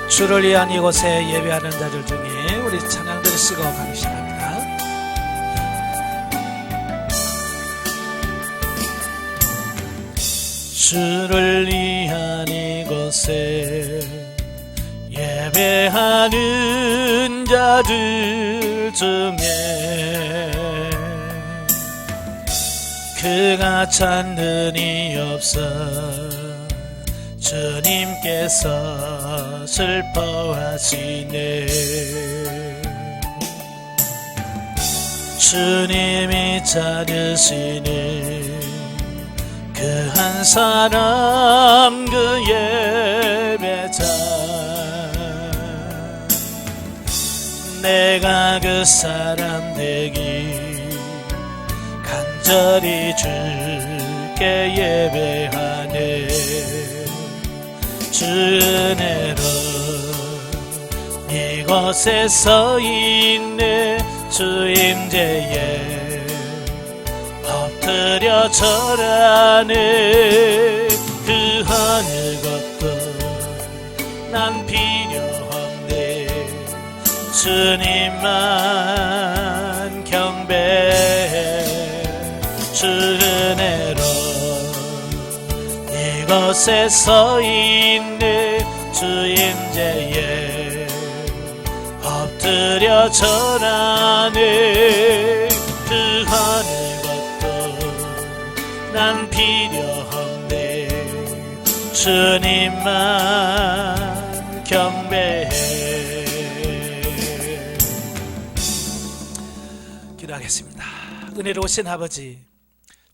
주를 위한 이곳에 예배하는 자들 중에 우리 찬양들을 쓰고 가기 시작합니다. 주를 위한 이곳에 예배하는 자들 중에 그가 찾는 이 없어 주님께서 슬퍼하시네. 주님이 찾으시는 그 한 사람 그 예배자, 내가 그 사람 되기 간절히 주께 예배하네. 주 은혜로 이곳에 서 있네. 주 임재에 엎드려 절하네. 그 어느 것도 난 필요 없네. 주님만 경배해. 주 은혜로 이곳에 서 있네. 주 임재에 엎드려 절하네. 그 어느 난 필요 없네. 주님만 경배해. 기도하겠습니다. 은혜로우신 아버지,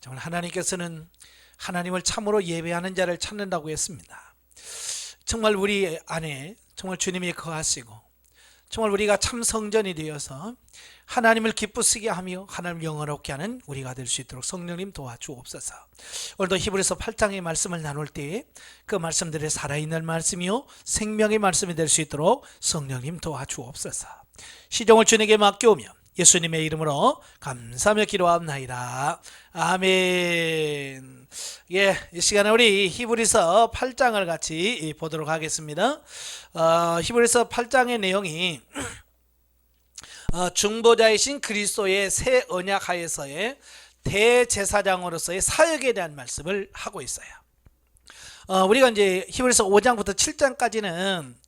정말 하나님께서는 하나님을 참으로 예배하는 자를 찾는다고 했습니다. 정말 우리 안에 정말 주님이 거하시고 정말 우리가 참 성전이 되어서 하나님을 기쁘시게 하며 하나님을 영화롭게 하는 우리가 될 수 있도록 성령님 도와주옵소서. 오늘도 히브리서 8장의 말씀을 나눌 때 그 말씀들이 살아있는 말씀이요 생명의 말씀이 될 수 있도록 성령님 도와주옵소서. 시종을 주님께 맡겨오며 예수님의 이름으로 감사하며 기도합나이다. 아멘. 이 시간에 우리 히브리서 8장을 같이 보도록 하겠습니다. 히브리서 8장의 내용이 중보자이신 그리스도의 새 언약 하에서의 대제사장으로서의 사역에 대한 말씀을 하고 있어요. 우리가 이제 히브리서 5장부터 7장까지는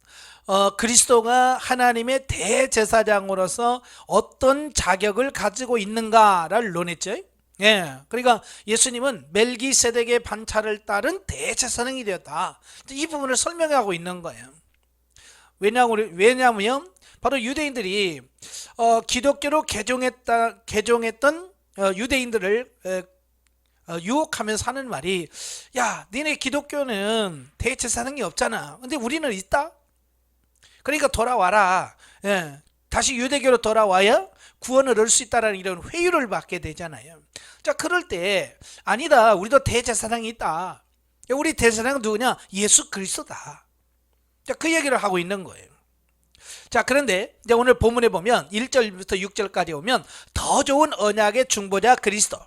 그리스도가 하나님의 대제사장으로서 어떤 자격을 가지고 있는가를 논했죠. 그러니까 예수님은 멜기세덱의 반차를 따른 대제사장이 되었다. 이 부분을 설명하고 있는 거예요. 왜냐하면 바로 유대인들이 기독교로 개종했던 유대인들을 유혹하면서 하는 말이, 야, 니네 기독교는 대제사장이 없잖아. 근데 우리는 있다. 그러니까 돌아와라. 다시 유대교로 돌아와야 구원을 얻을 수 있다라는 이런 회유를 받게 되잖아요. 자, 그럴 때 아니다, 우리도 대제사장이 있다. 우리 대제사장은 누구냐? 예수 그리스도다. 자, 그 얘기를 하고 있는 거예요. 자, 그런데 이제 오늘 본문에 보면 1절부터 6절까지 오면 더 좋은 언약의 중보자 그리스도,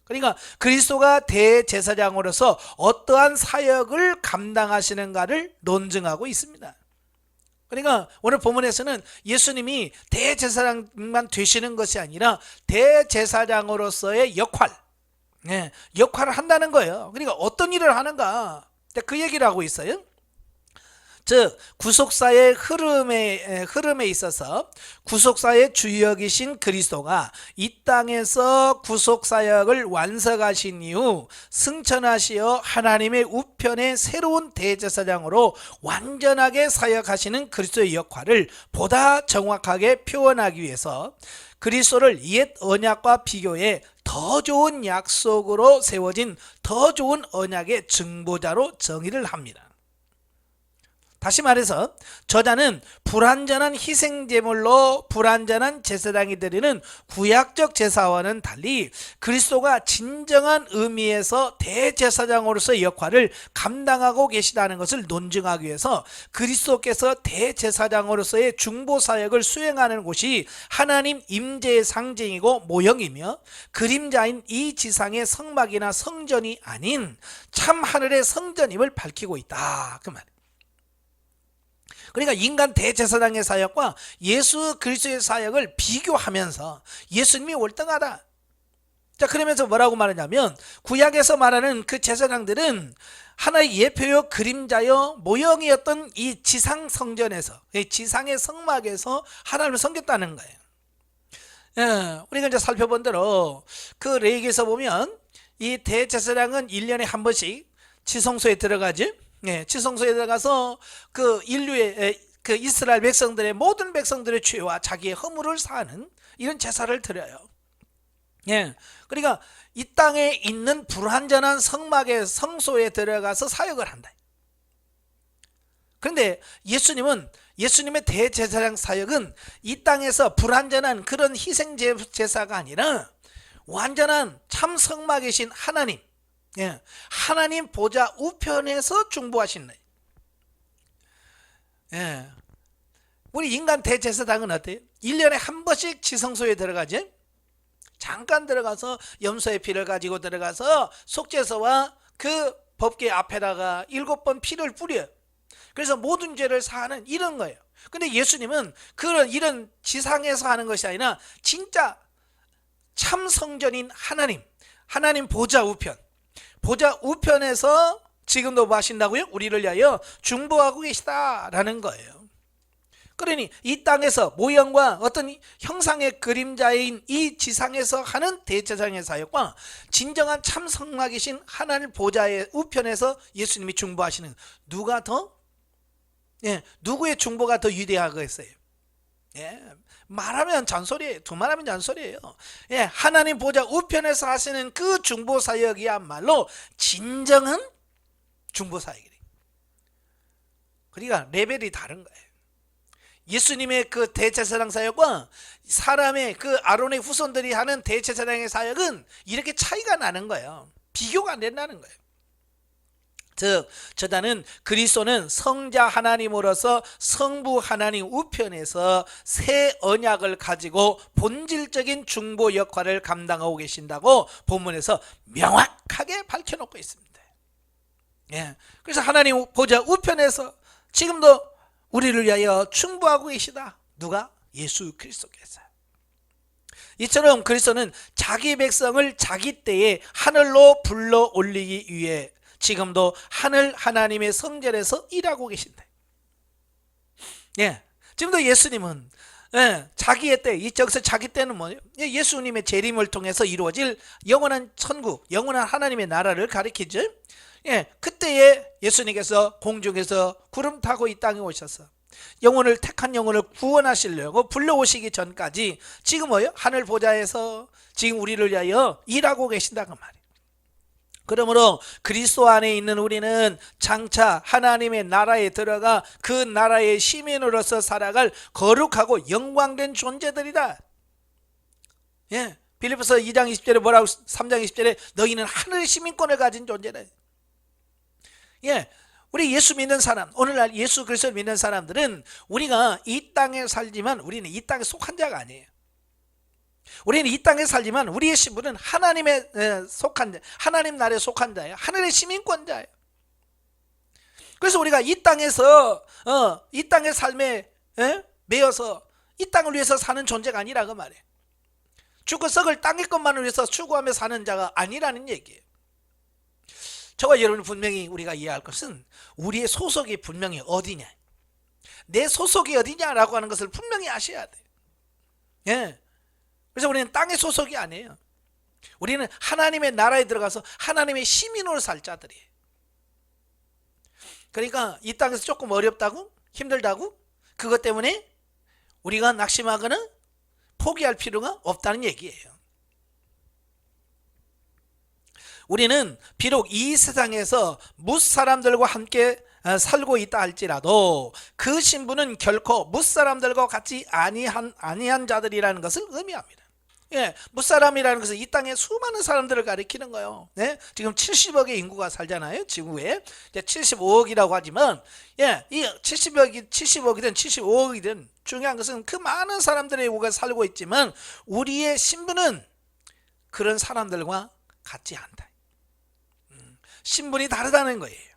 그러니까 그리스도가 대제사장으로서 어떠한 사역을 감당하시는가를 논증하고 있습니다. 그러니까 오늘 본문에서는 예수님이 대제사장만 되시는 것이 아니라 대제사장으로서의 역할을 한다는 거예요. 그러니까 어떤 일을 하는가, 그 얘기를 하고 있어요. 즉 구속사의 흐름에 있어서 구속사의 주역이신 그리스도가 이 땅에서 구속사역을 완성하신 이후 승천하시어 하나님의 우편의 새로운 대제사장으로 완전하게 사역하시는 그리스도의 역할을 보다 정확하게 표현하기 위해서 그리스도를 옛 언약과 비교해 더 좋은 약속으로 세워진 더 좋은 언약의 증보자로 정의를 합니다. 다시 말해서 저자는 불완전한 희생제물로 불완전한 제사장이 드리는 구약적 제사와는 달리 그리스도가 진정한 의미에서 대제사장으로서의 역할을 감당하고 계시다는 것을 논증하기 위해서 그리스도께서 대제사장으로서의 중보사역을 수행하는 곳이 하나님 임재의 상징이고 모형이며 그림자인 이 지상의 성막이나 성전이 아닌 참 하늘의 성전임을 밝히고 있다, 그 말이에요. 그러니까 인간 대제사장의 사역과 예수 그리스도의 사역을 비교하면서 예수님이 월등하다. 자, 그러면서 뭐라고 말하냐면 구약에서 말하는 그 제사장들은 하나의 예표요 그림자요 모형이었던 이 지상 성전에서, 이 지상의 성막에서 하나님을 섬겼다는 거예요. 예, 우리가 이제 살펴본 대로 그 레위기에서 보면 이 대제사장은 1년에 한 번씩 지성소에 들어가지. 예, 지성소에 들어가서 그 인류의 그 이스라엘 백성들의 모든 백성들의 죄와 자기의 허물을 사하는 이런 제사를 드려요. 예, 그러니까 이 땅에 있는 불완전한 성막의 성소에 들어가서 사역을 한다. 그런데 예수님의 대제사장 사역은 이 땅에서 불완전한 그런 희생 제사가 아니라 완전한 참 성막이신 하나님, 예, 하나님 보좌 우편에서 중보하신, 예, 우리 인간 대제사장은 어때요? 1년에 한 번씩 지성소에 들어가지. 잠깐 들어가서 염소의 피를 가지고 들어가서 속죄서와 그 법궤 앞에다가 7번 피를 뿌려. 그래서 모든 죄를 사하는 이런 거예요. 근데 예수님은 이런 지상에서 하는 것이 아니라 진짜 참 성전인 하나님 보좌 우편에서 지금도 뭐 하신다고요? 우리를 위하여 중보하고 계시다라는 거예요. 그러니 이 땅에서 모형과 어떤 형상의 그림자인 이 지상에서 하는 대제사장의 사역과 진정한 참 성막이신 하나님 보좌의 우편에서 예수님이 중보하시는, 누가 더, 예, 누구의 중보가 더 위대하겠어요? 예, 말하면 잔소리예요. 두말하면 잔소리예요. 예, 하나님 보좌 우편에서 하시는 그 중보 사역이야말로 진정한 중보 사역이래요. 그러니까 레벨이 다른 거예요. 예수님의 그 대제사장 사역과 사람의 그 아론의 후손들이 하는 대제사장의 사역은 이렇게 차이가 나는 거예요. 비교가 안 된다는 거예요. 즉 저자는 그리스도는 성자 하나님으로서 성부 하나님 우편에서 새 언약을 가지고 본질적인 중보 역할을 감당하고 계신다고 본문에서 명확하게 밝혀놓고 있습니다. 예, 그래서 하나님 보좌 우편에서 지금도 우리를 위하여 중보하고 계시다. 누가? 예수 그리스도께서. 이처럼 그리스도는 자기 백성을 자기 때에 하늘로 불러 올리기 위해 지금도 하늘 하나님의 성전에서 일하고 계신다. 예, 지금도 예수님은, 예, 자기의 때, 이쪽에서 자기 때는 뭐예요? 예수님의 재림을 통해서 이루어질 영원한 천국, 영원한 하나님의 나라를 가리키죠. 예, 그때에 예수님께서 공중에서 구름 타고 이 땅에 오셔서 영혼을 택한 영혼을 구원하시려고 불러오시기 전까지 지금 뭐예요? 하늘 보좌에서 지금 우리를 위하여 일하고 계신다 그 말이에요. 그러므로 그리스도 안에 있는 우리는 장차 하나님의 나라에 들어가 그 나라의 시민으로서 살아갈 거룩하고 영광된 존재들이다. 예, 빌립보서 2장 20절에 뭐라고, 3장 20절에 너희는 하늘의 시민권을 가진 존재다. 예, 우리 예수 믿는 사람, 오늘날 예수 그리스도를 믿는 사람들은 우리가 이 땅에 살지만 우리는 이 땅에 속한 자가 아니에요. 우리는 이 땅에 살지만 우리의 신분은 하나님의 속한 자, 하나님 나라에 속한 자예요. 하늘의 시민권자예요. 그래서 우리가 이 땅에서 이 땅의 삶에 매여서 이 땅을 위해서 사는 존재가 아니라고 말해요. 죽고 썩을 땅의 것만을 위해서 추구하며 사는 자가 아니라는 얘기예요. 저와 여러분 분명히 우리가 이해할 것은 우리의 소속이 분명히 어디냐, 내 소속이 어디냐라고 하는 것을 분명히 아셔야 돼요. 예. 그래서 우리는 땅의 소속이 아니에요. 우리는 하나님의 나라에 들어가서 하나님의 시민으로 살 자들이에요. 그러니까 이 땅에서 조금 어렵다고, 힘들다고, 그것 때문에 우리가 낙심하거나 포기할 필요가 없다는 얘기예요. 우리는 비록 이 세상에서 뭇사람들과 함께 살고 있다 할지라도 그 신분은 결코 뭇사람들과 같이 아니한 자들이라는 것을 의미합니다. 예, 뭇사람이라는 것은 이 땅에 수많은 사람들을 가리키는 거예요. 네? 지금 70억의 인구가 살잖아요, 지구에. 이제 75억이라고 하지만, 예, 이 70억이든 75억이든 중요한 것은 그 많은 사람들의 인구가 살고 있지만 우리의 신분은 그런 사람들과 같지 않다. 신분이 다르다는 거예요.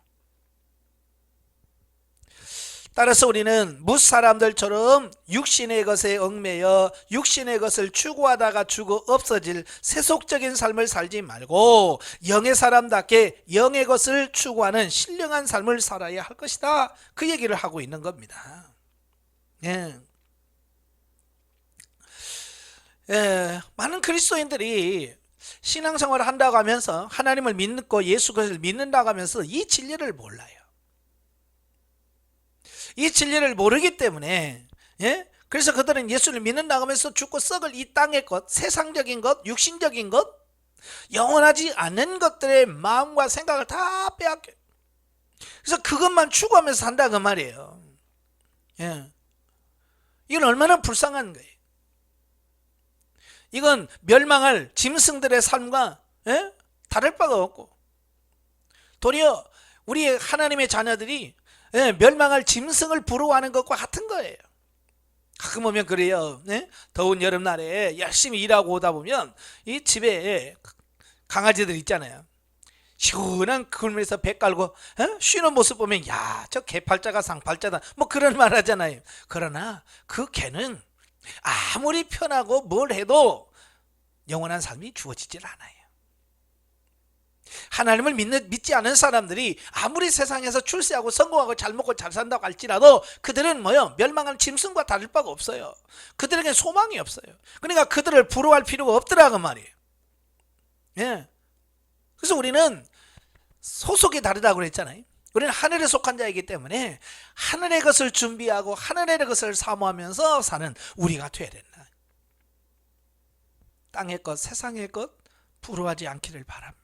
따라서 우리는 무사람들처럼 육신의 것에 얽매여 육신의 것을 추구하다가 죽어 없어질 세속적인 삶을 살지 말고 영의 사람답게 영의 것을 추구하는 신령한 삶을 살아야 할 것이다. 그 얘기를 하고 있는 겁니다. 예. 많은 그리스도인들이 신앙생활을 한다고 하면서 하나님을 믿고 예수 그리스도를 믿는다고 하면서 이 진리를 몰라요. 이 진리를 모르기 때문에, 그래서 그들은 예수를 믿는다고 하면서 죽고 썩을 이 땅의 것, 세상적인 것, 육신적인 것, 영원하지 않는 것들의 마음과 생각을 다 빼앗겨요. 그래서 그것만 추구하면서 산다 그 말이에요. 이건 얼마나 불쌍한 거예요. 이건 멸망할 짐승들의 삶과 다를 바가 없고, 도리어 우리 하나님의 자녀들이 멸망할 짐승을 부러워하는 것과 같은 거예요. 가끔 보면 그래요. 더운 여름날에 열심히 일하고 오다 보면 이 집에 강아지들 있잖아요. 시원한 그물에서 배 깔고 쉬는 모습 보면 야, 저 개팔자가 상팔자다 뭐 그런 말 하잖아요. 그러나 그 개는 아무리 편하고 뭘 해도 영원한 삶이 주어지질 않아요. 하나님을 믿지 않은 사람들이 아무리 세상에서 출세하고 성공하고 잘 먹고 잘 산다고 할지라도 그들은 멸망한 짐승과 다를 바가 없어요. 그들에게 소망이 없어요. 그러니까 그들을 부러워할 필요가 없더라고 말이에요. 그래서 우리는 소속이 다르다고 그랬잖아요. 우리는 하늘에 속한 자이기 때문에 하늘의 것을 준비하고 하늘의 것을 사모하면서 사는 우리가 되어야 된다. 땅의 것, 세상의 것 부러워하지 않기를 바랍니다.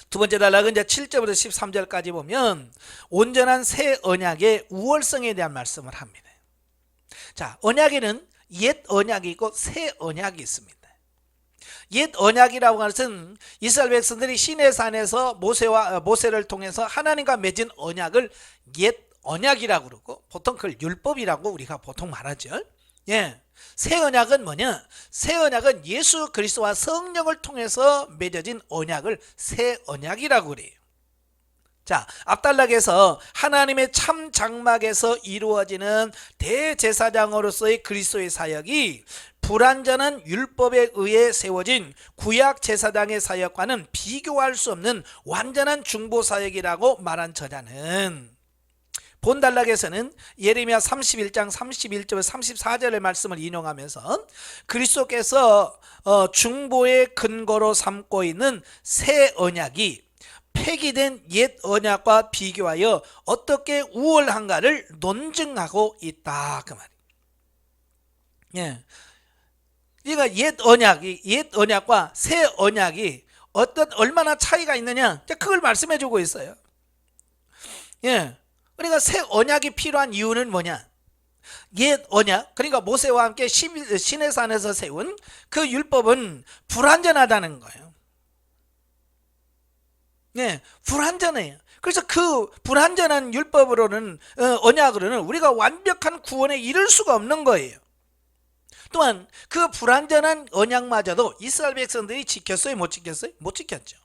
두 번째 단락은 이제 7절부터 13절까지 보면 온전한 새 언약의 우월성에 대한 말씀을 합니다. 자, 언약에는 옛 언약이 있고 새 언약이 있습니다. 옛 언약이라고 하는 것은 이스라엘 백성들이 시내산에서 모세를 통해서 하나님과 맺은 언약을 옛 언약이라고 그러고 보통 그걸 율법이라고 우리가 보통 말하죠. 새 언약은 뭐냐? 새 언약은 예수 그리스도와 성령을 통해서 맺어진 언약을 새 언약이라고 그래요. 자, 앞단락에서 하나님의 참 장막에서 이루어지는 대제사장으로서의 그리스도의 사역이 불완전한 율법에 의해 세워진 구약 제사장의 사역과는 비교할 수 없는 완전한 중보 사역이라고 말한 저자는 본 단락에서는 예레미야 31장 31절 34절의 말씀을 인용하면서 그리스도께서 중보의 근거로 삼고 있는 새 언약이 폐기된 옛 언약과 비교하여 어떻게 우월한가를 논증하고 있다 그 말이에요. 그러니까 옛 언약과 새 언약이 얼마나 차이가 있느냐, 그걸 말씀해 주고 있어요. 그러니까 새 언약이 필요한 이유는 뭐냐? 옛 언약, 그러니까 모세와 함께 시내산에서 세운 그 율법은 불완전하다는 거예요. 불완전해요. 그래서 그 불완전한 율법으로는 언약으로는 우리가 완벽한 구원에 이를 수가 없는 거예요. 또한 그 불완전한 언약마저도 이스라엘 백성들이 지켰어요? 못 지켰어요? 못 지켰죠.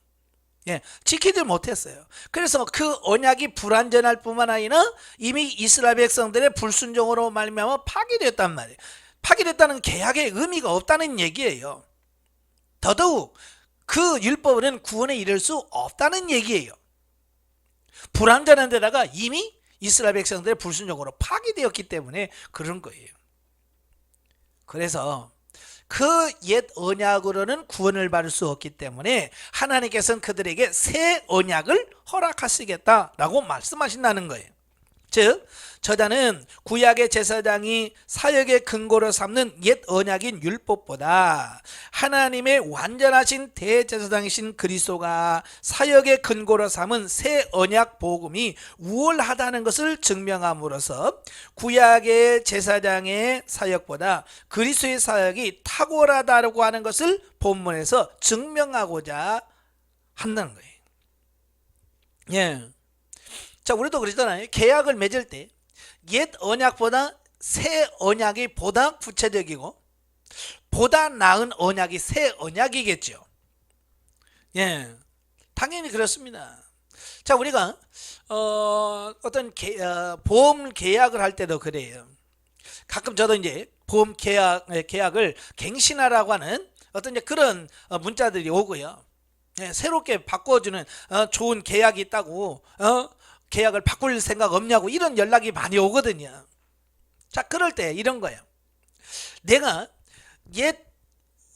지키지 못했어요. 그래서 그 언약이 불완전할 뿐만 아니라 이미 이스라엘 백성들의 불순종으로 말미암아 파기됐단 말이에요. 파기됐다는 계약의 의미가 없다는 얘기예요. 더더욱 그 율법은 구원에 이를 수 없다는 얘기예요. 불완전한 데다가 이미 이스라엘 백성들의 불순종으로 파기되었기 때문에 그런 거예요. 그래서 그 옛 언약으로는 구원을 받을 수 없기 때문에 하나님께서는 그들에게 새 언약을 허락하시겠다라고 말씀하신다는 거예요. 즉 저자는 구약의 제사장이 사역의 근거로 삼는 옛 언약인 율법보다 하나님의 완전하신 대제사장이신 그리스도가 사역의 근거로 삼은 새 언약 복음이 우월하다는 것을 증명함으로써 구약의 제사장의 사역보다 그리스도의 사역이 탁월하다고 하는 것을 본문에서 증명하고자 한다는 거예요. 자, 우리도 그러잖아요. 계약을 맺을 때 옛 언약보다 새 언약이 보다 구체적이고 보다 나은 언약이 새 언약이겠죠. 당연히 그렇습니다. 자, 우리가 어떤 보험 계약을 할 때도 그래요. 가끔 저도 이제 보험 계약을 갱신하라고 하는 어떤 이제 그런 문자들이 오고요. 예, 새롭게 바꿔주는 좋은 계약이 있다고 계약을 바꿀 생각 없냐고 이런 연락이 많이 오거든요. 자, 그럴 때 이런 거예요. 내가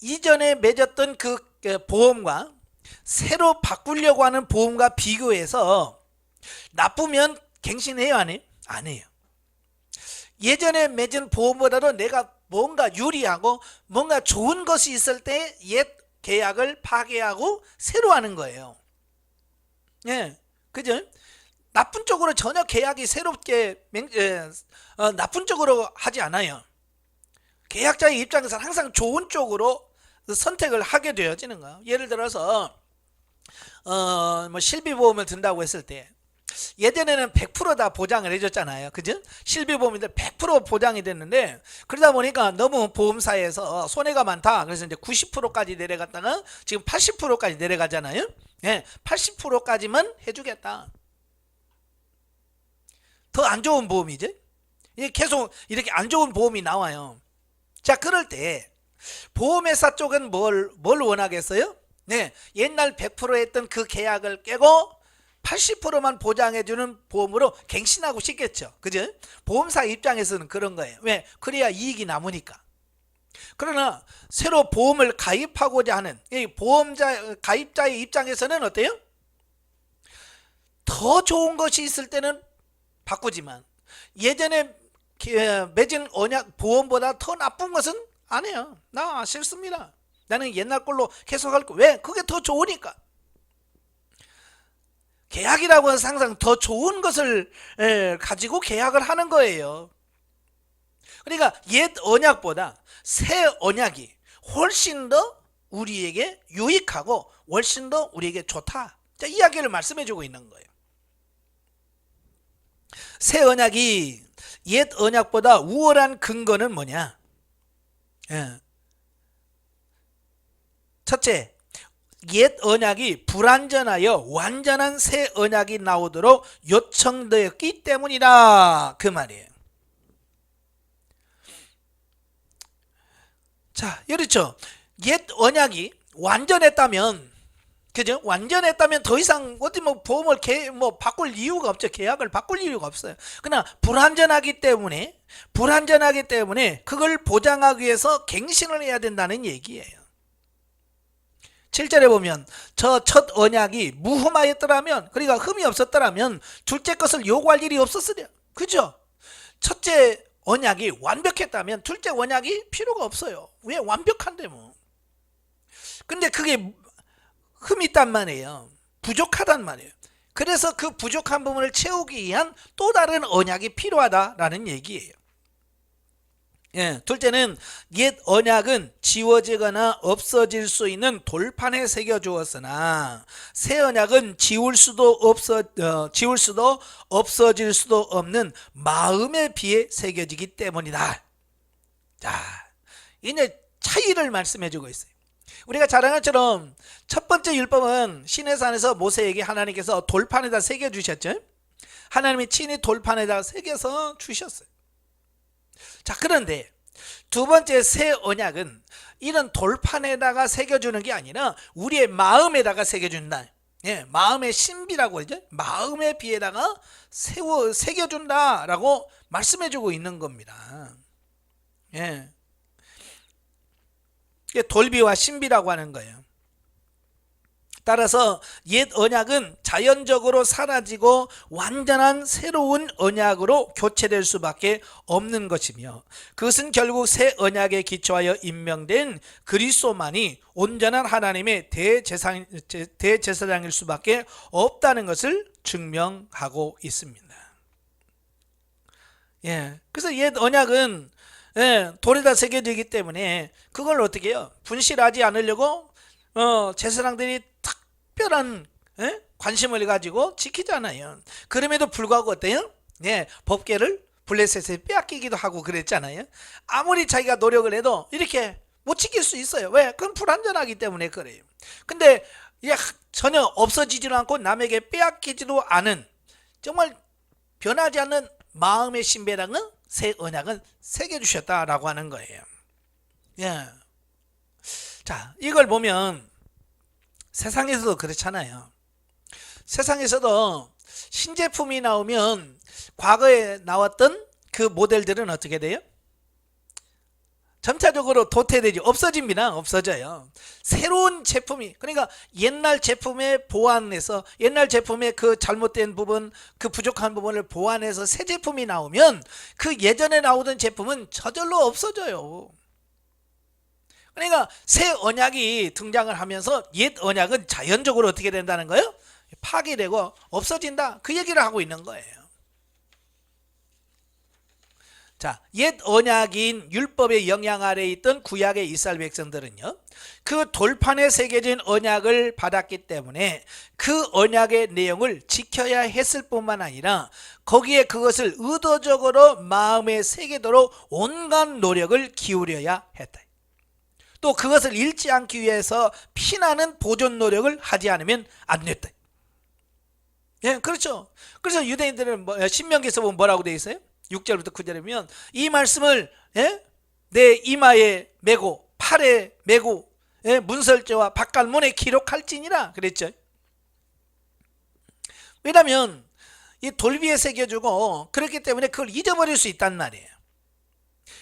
이전에 맺었던 그 보험과 새로 바꾸려고 하는 보험과 비교해서 나쁘면 갱신해요, 안 해요? 안 해요. 예전에 맺은 보험보다도 내가 뭔가 유리하고 뭔가 좋은 것이 있을 때 옛 계약을 파기하고 새로 하는 거예요. 예, 그죠? 나쁜 쪽으로 전혀 계약이 새롭게 나쁜 쪽으로 하지 않아요. 계약자의 입장에서는 항상 좋은 쪽으로 선택을 하게 되어지는 거예요. 예를 들어서 뭐 실비보험을 든다고 했을 때 예전에는 100%다 보장을 해줬잖아요. 그죠? 실비보험인데 100% 보장이 됐는데 그러다 보니까 너무 보험사에서 손해가 많다. 그래서 이제 90%까지 내려갔다가 지금 80%까지 내려가잖아요. 예, 80%까지만 해주겠다. 더 안 좋은 보험이죠. 계속 이렇게 안 좋은 보험이 나와요. 자, 그럴 때 보험회사 쪽은 뭘 원하겠어요? 네, 옛날 100% 했던 그 계약을 깨고 80%만 보장해주는 보험으로 갱신하고 싶겠죠. 그죠? 보험사 입장에서는 그런 거예요. 왜? 그래야 이익이 남으니까. 그러나 새로 보험을 가입하고자 하는 이 가입자의 입장에서는 어때요? 더 좋은 것이 있을 때는 바꾸지만 예전에 맺은 언약 보험보다 더 나쁜 것은 안 해요. 나 싫습니다. 나는 옛날 걸로 계속 할 거. 왜? 그게 더 좋으니까. 계약이라고 해서 항상 더 좋은 것을 가지고 계약을 하는 거예요. 그러니까 옛 언약보다 새 언약이 훨씬 더 우리에게 유익하고 훨씬 더 우리에게 좋다. 자, 이야기를 말씀해 주고 있는 거예요. 새 언약이 옛 언약보다 우월한 근거는 뭐냐? 첫째, 옛 언약이 불완전하여 완전한 새 언약이 나오도록 요청되었기 때문이다. 그 말이에요. 자, 그렇죠. 옛 언약이 완전했다면, 그죠? 완전했다면 더 이상 어디 뭐 보험을 바꿀 이유가 없죠. 계약을 바꿀 이유가 없어요. 그러나 불완전하기 때문에 그걸 보장하기 위해서 갱신을 해야 된다는 얘기예요. 7절에 보면 저 첫 언약이 무흠하였더라면, 그러니까 흠이 없었더라면 둘째 것을 요구할 일이 없었으랴. 그죠? 첫째 언약이 완벽했다면 둘째 언약이 필요가 없어요. 왜? 완벽한데 뭐. 근데 그게 흠이 있단 말이에요. 부족하단 말이에요. 그래서 그 부족한 부분을 채우기 위한 또 다른 언약이 필요하다라는 얘기예요. 예, 둘째는 옛 언약은 지워지거나 없어질 수 있는 돌판에 새겨 주었으나 새 언약은 지울 수도 없어질 수도 없는 마음의 비에 새겨지기 때문이다. 자, 이제 차이를 말씀해 주고 있어요. 우리가 잘 아는 것처럼 첫 번째 율법은 시내산에서 모세에게 하나님께서 돌판에다 새겨 주셨죠. 하나님이 친히 돌판에다 새겨서 주셨어요. 자, 그런데 두 번째 새 언약은 이런 돌판에다가 새겨주는 게 아니라 우리의 마음에다가 새겨준다. 예, 마음의 신비라고 하죠. 마음의 비에다가 새겨준다라고 말씀해주고 있는 겁니다. 예, 이게 돌비와 신비라고 하는 거예요. 따라서 옛 언약은 자연적으로 사라지고 완전한 새로운 언약으로 교체될 수밖에 없는 것이며, 그것은 결국 새 언약에 기초하여 임명된 그리스도만이 온전한 하나님의 대제사장일 수밖에 없다는 것을 증명하고 있습니다. 예, 그래서 옛 언약은 돌에다 새겨지기 때문에 그걸 어떻게 해요? 분실하지 않으려고 제사장들이 특별한 관심을 가지고 지키잖아요. 그럼에도 불구하고 어때요? 법궤를 블레셋에 빼앗기기도 하고 그랬잖아요. 아무리 자기가 노력을 해도 이렇게 못 지킬 수 있어요. 왜? 그건 불완전하기 때문에 그래요. 근데 이게 전혀 없어지지도 않고 남에게 빼앗기지도 않은 정말 변하지 않는 마음의 신배랑은 새 언약은 새겨주셨다라고 하는 거예요. 예. 자, 이걸 보면 세상에서도 그렇잖아요. 세상에서도 신제품이 나오면 과거에 나왔던 그 모델들은 어떻게 돼요? 점차적으로 도태되지, 없어집니다. 없어져요. 새로운 제품이, 그러니까 옛날 제품에 보완해서, 옛날 제품의 그 잘못된 부분, 그 부족한 부분을 보완해서 새 제품이 나오면 그 예전에 나오던 제품은 저절로 없어져요. 그러니까 새 언약이 등장을 하면서 옛 언약은 자연적으로 어떻게 된다는 거예요? 파괴되고 없어진다, 그 얘기를 하고 있는 거예요. 자, 옛 언약인 율법의 영향 아래에 있던 구약의 이스라엘 백성들은요, 그 돌판에 새겨진 언약을 받았기 때문에 그 언약의 내용을 지켜야 했을 뿐만 아니라 거기에 그것을 의도적으로 마음에 새기도록 온갖 노력을 기울여야 했다. 또 그것을 잃지 않기 위해서 피나는 보존 노력을 하지 않으면 안 됐다. 예, 그렇죠. 그래서 유대인들은 신명기에서 보면 뭐라고 되어 있어요? 6절부터 9절에 보면 이 말씀을 내 이마에 메고 팔에 메고 문설주와 바깥문에 기록할지니라 그랬죠. 왜냐하면 이 돌 위에 새겨주고 그렇기 때문에 그걸 잊어버릴 수 있단 말이에요.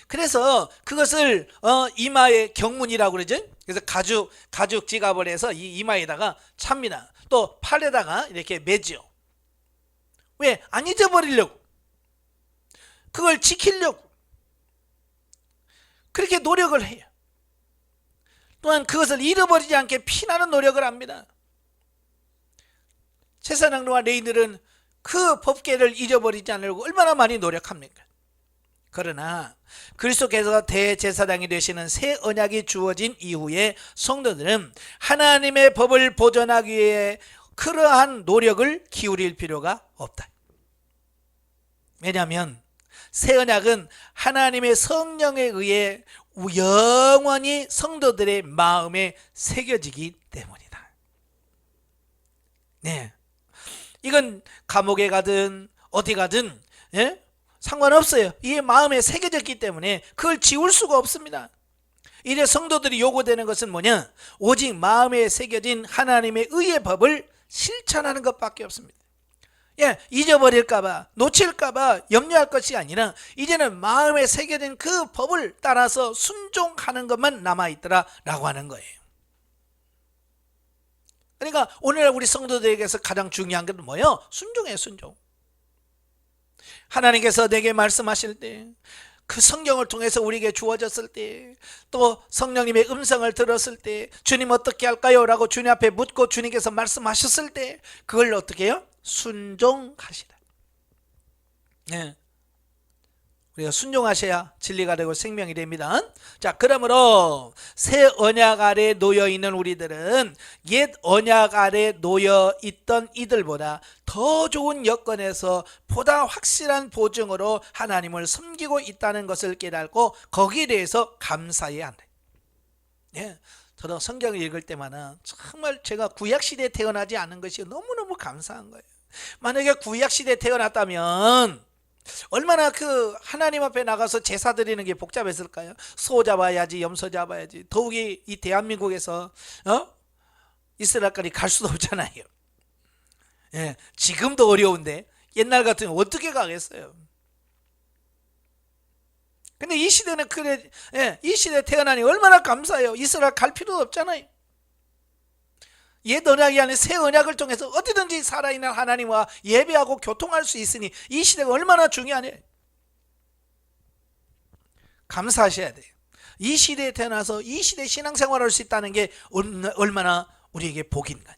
그래서 그것을 이마에 경문이라고 그러죠. 그래서 가죽 지갑을 해서 이 이마에다가 찹니다. 또 팔에다가 이렇게 매죠. 왜? 안 잊어버리려고, 그걸 지키려고 그렇게 노력을 해요. 또한 그것을 잃어버리지 않게 피나는 노력을 합니다. 제사장과 레위인들은 그 법궤를 잊어버리지 않으려고 얼마나 많이 노력합니까? 그러나 그리스도께서 대제사장이 되시는 새 언약이 주어진 이후에 성도들은 하나님의 법을 보존하기 위해 그러한 노력을 기울일 필요가 없다. 왜냐하면 새 언약은 하나님의 성령에 의해 영원히 성도들의 마음에 새겨지기 때문이다. 네, 이건 감옥에 가든 어디 가든 상관없어요. 이게 마음에 새겨졌기 때문에 그걸 지울 수가 없습니다. 이제 성도들이 요구되는 것은 뭐냐? 오직 마음에 새겨진 하나님의 의의 법을 실천하는 것밖에 없습니다. 잊어버릴까봐, 놓칠까봐 염려할 것이 아니라 이제는 마음에 새겨진 그 법을 따라서 순종하는 것만 남아있더라라고 하는 거예요. 그러니까 오늘날 우리 성도들에게서 가장 중요한 것은 뭐예요? 순종이에요. 순종. 하나님께서 내게 말씀하실 때, 그 성경을 통해서 우리에게 주어졌을 때, 또 성령님의 음성을 들었을 때 주님 어떻게 할까요? 라고 주님 앞에 묻고 주님께서 말씀하셨을 때 그걸 어떻게 해요? 순종하시라. 우리가 순종하셔야 진리가 되고 생명이 됩니다. 자, 그러므로 새 언약 아래 놓여 있는 우리들은 옛 언약 아래 놓여 있던 이들보다 더 좋은 여건에서 보다 확실한 보증으로 하나님을 섬기고 있다는 것을 깨닫고 거기에 대해서 감사해야 한다. 저도 성경을 읽을 때마다 정말 제가 구약시대에 태어나지 않은 것이 너무너무 감사한 거예요. 만약에 구약시대에 태어났다면 얼마나 그 하나님 앞에 나가서 제사 드리는 게 복잡했을까요? 소 잡아야지, 염소 잡아야지. 더욱이 이 대한민국에서 이스라엘까지 갈 수도 없잖아요. 지금도 어려운데 옛날 같으면 어떻게 가겠어요? 근데 이 시대는 그래, 이 시대에 태어나니 얼마나 감사해요. 이스라엘 갈 필요도 없잖아요. 옛 언약이 아닌 새 언약을 통해서 어디든지 살아있는 하나님과 예배하고 교통할 수 있으니 이 시대가 얼마나 중요하네. 감사하셔야 돼요. 이 시대에 태어나서 이 시대에 신앙생활을 할 수 있다는 게 얼마나 우리에게 복인가.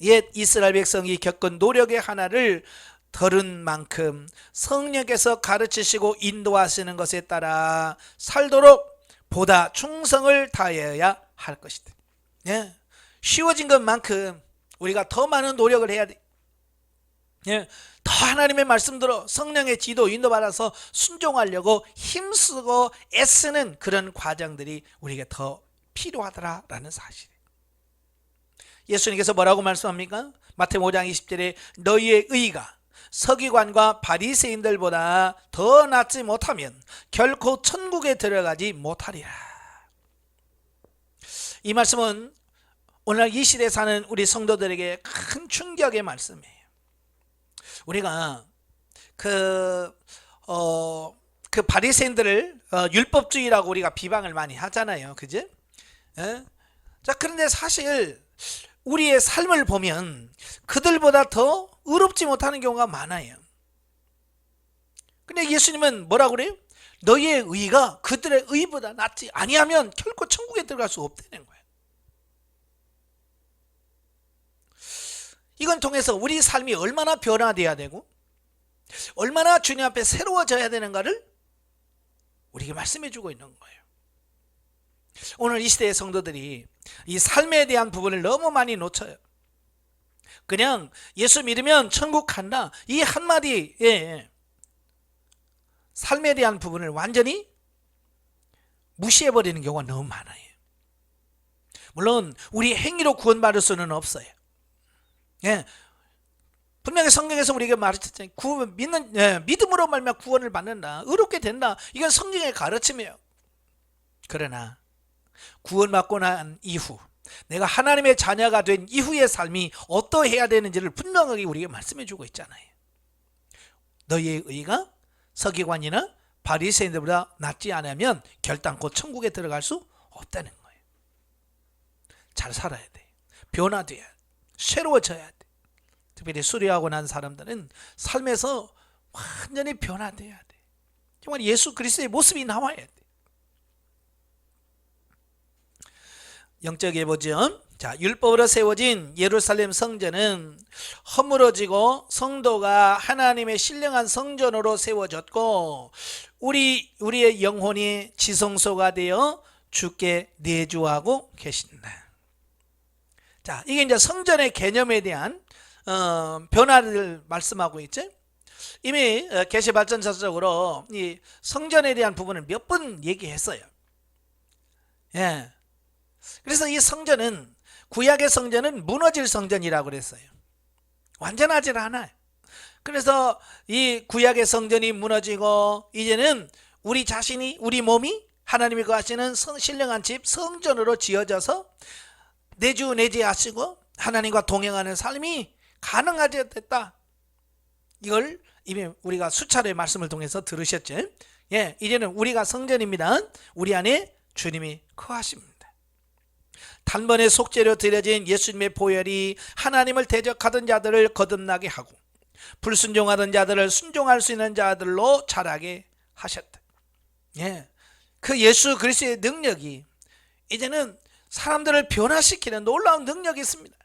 옛 이스라엘 백성이 겪은 노력의 하나를 들은 만큼 성령께서 가르치시고 인도하시는 것에 따라 살도록 보다 충성을 다해야 할 것이다. 쉬워진 것만큼 우리가 더 많은 노력을 해야 돼. 더 하나님의 말씀대로 성령의 지도 인도받아서 순종하려고 힘쓰고 애쓰는 그런 과정들이 우리에게 더 필요하더라라는 사실이에요. 예수님께서 뭐라고 말씀합니까? 마태복음 5장 20절에 너희의 의가 서기관과 바리새인들보다 더 낫지 못하면 결코 천국에 들어가지 못하리라. 이 말씀은 오늘날 이 시대에 사는 우리 성도들에게 큰 충격의 말씀이에요. 우리가 그 바리새인들을 율법주의라고 우리가 비방을 많이 하잖아요, 그죠? 자, 그런데 사실 우리의 삶을 보면 그들보다 더 의롭지 못하는 경우가 많아요. 근데 예수님은 뭐라고 그래요? 너희의 의가 그들의 의보다 낫지 아니하면 결코 천국에 들어갈 수 없다는 거예요. 이건 통해서 우리 삶이 얼마나 변화되어야 되고 얼마나 주님 앞에 새로워져야 되는가를 우리에게 말씀해 주고 있는 거예요. 오늘 이 시대의 성도들이 이 삶에 대한 부분을 너무 많이 놓쳐요. 그냥 예수 믿으면 천국 간다, 이 한마디에 삶에 대한 부분을 완전히 무시해버리는 경우가 너무 많아요. 물론 우리 행위로 구원받을 수는 없어요. 분명히 성경에서 우리에게 말했잖아요. 믿음으로 말미암아 구원을 받는다, 의롭게 된다. 이건 성경의 가르침이에요. 그러나 구원받고 난 이후 내가 하나님의 자녀가 된 이후의 삶이 어떠해야 되는지를 분명하게 우리에게 말씀해 주고 있잖아요. 너희의 의가 서기관이나 바리새인들보다 낫지 않으면 결단코 천국에 들어갈 수 없다는 거예요. 잘 살아야 돼, 변화돼야 돼, 새로워져야 돼. 특별히 수료하고 난 사람들은 삶에서 완전히 변화돼야 돼. 정말 예수 그리스도의 모습이 나와야 돼. 영적 예보죠. 자, 율법으로 세워진 예루살렘 성전은 허물어지고 성도가 하나님의 신령한 성전으로 세워졌고 우리의 영혼이 지성소가 되어 주께 내주하고 계신다. 자, 이게 이제 성전의 개념에 대한 변화를 말씀하고 있죠. 이미 계시발전서적으로 이 성전에 대한 부분을 몇 번 얘기했어요. 그래서 이 성전은, 구약의 성전은 무너질 성전이라고 그랬어요. 완전하질 않아요. 그래서 이 구약의 성전이 무너지고 이제는 우리 자신이, 우리 몸이 하나님이 거하시는 신령한 집 성전으로 지어져서 내주하시고 하나님과 동행하는 삶이 가능하게 됐다. 이걸 이미 우리가 수차례 말씀을 통해서 들으셨죠. 이제는 우리가 성전입니다. 우리 안에 주님이 거하십니다. 단번에 속죄로 드려진 예수님의 보혈이 하나님을 대적하던 자들을 거듭나게 하고 불순종하던 자들을 순종할 수 있는 자들로 자라게 하셨다. 그 예수 그리스도의 능력이 이제는 사람들을 변화시키는 놀라운 능력이 있습니다.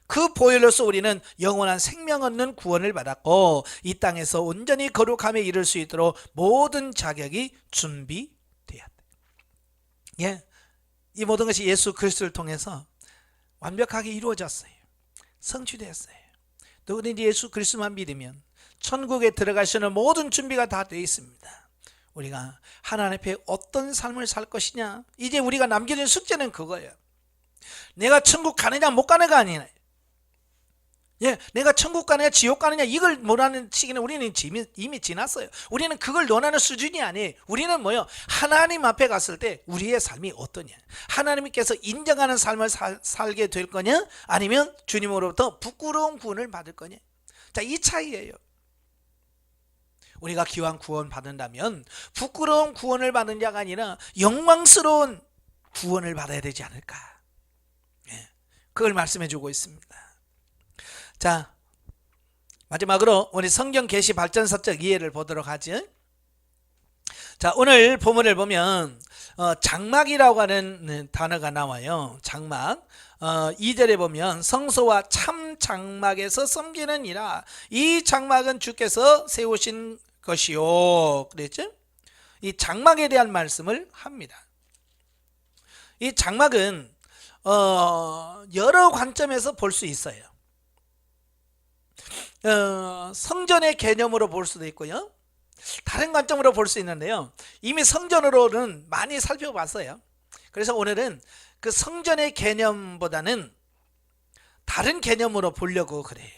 그 보혈로서 우리는 영원한 생명 얻는 구원을 받았고 이 땅에서 온전히 거룩함에 이를 수 있도록 모든 자격이 준비되었다. 이 모든 것이 예수 그리스도를 통해서 완벽하게 이루어졌어요. 성취되었어요. 누구든지 예수 그리스도만 믿으면 천국에 들어갈 수 있는 모든 준비가 다 되어 있습니다. 우리가 하나님 앞에 어떤 삶을 살 것이냐, 이제 우리가 남겨진 숙제는 그거예요. 내가 천국 가느냐 못 가느냐가 아니에요. 내가 천국 가느냐 지옥 가느냐 이걸 논하는 시기는 우리는 이미 지났어요. 우리는 그걸 논하는 수준이 아니에요. 우리는 뭐요? 하나님 앞에 갔을 때 우리의 삶이 어떠냐, 하나님께서 인정하는 삶을 살게 될 거냐, 아니면 주님으로부터 부끄러운 구원을 받을 거냐. 자, 이 차이예요. 우리가 기왕 구원 받는다면 부끄러운 구원을 받는 자가 아니라 영광스러운 구원을 받아야 되지 않을까. 그걸 말씀해 주고 있습니다. 자, 마지막으로 우리 성경 계시 발전서적 이해를 보도록 하죠. 자, 오늘 본문을 보면 장막이라고 하는 단어가 나와요. 장막. 2절에 보면 성소와 참 장막에서 섬기는 이라, 이 장막은 주께서 세우신 것이요 그랬죠. 이 장막에 대한 말씀을 합니다. 이 장막은 여러 관점에서 볼 수 있어요. 성전의 개념으로 볼 수도 있고요, 다른 관점으로 볼 수 있는데요, 이미 성전으로는 많이 살펴봤어요. 그래서 오늘은 그 성전의 개념보다는 다른 개념으로 보려고 그래요.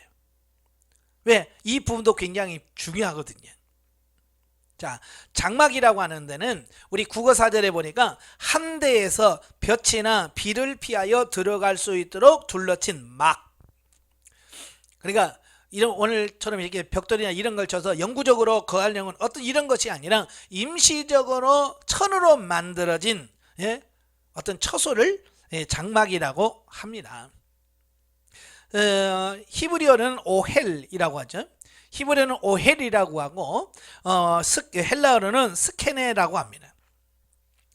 왜? 이 부분도 굉장히 중요하거든요. 자, 장막이라고 하는 데는 우리 국어사전에 보니까 한 대에서 볕이나 비를 피하여 들어갈 수 있도록 둘러친 막. 그러니까 이런 오늘처럼 이렇게 벽돌이나 이런 걸 쳐서 영구적으로 거하려는 어떤 이런 것이 아니라 임시적으로 천으로 만들어진 어떤 처소를 장막이라고 합니다. 히브리어는 오헬이라고 하죠. 히브리어는 오헬이라고 하고 헬라어로는 스케네라고 합니다.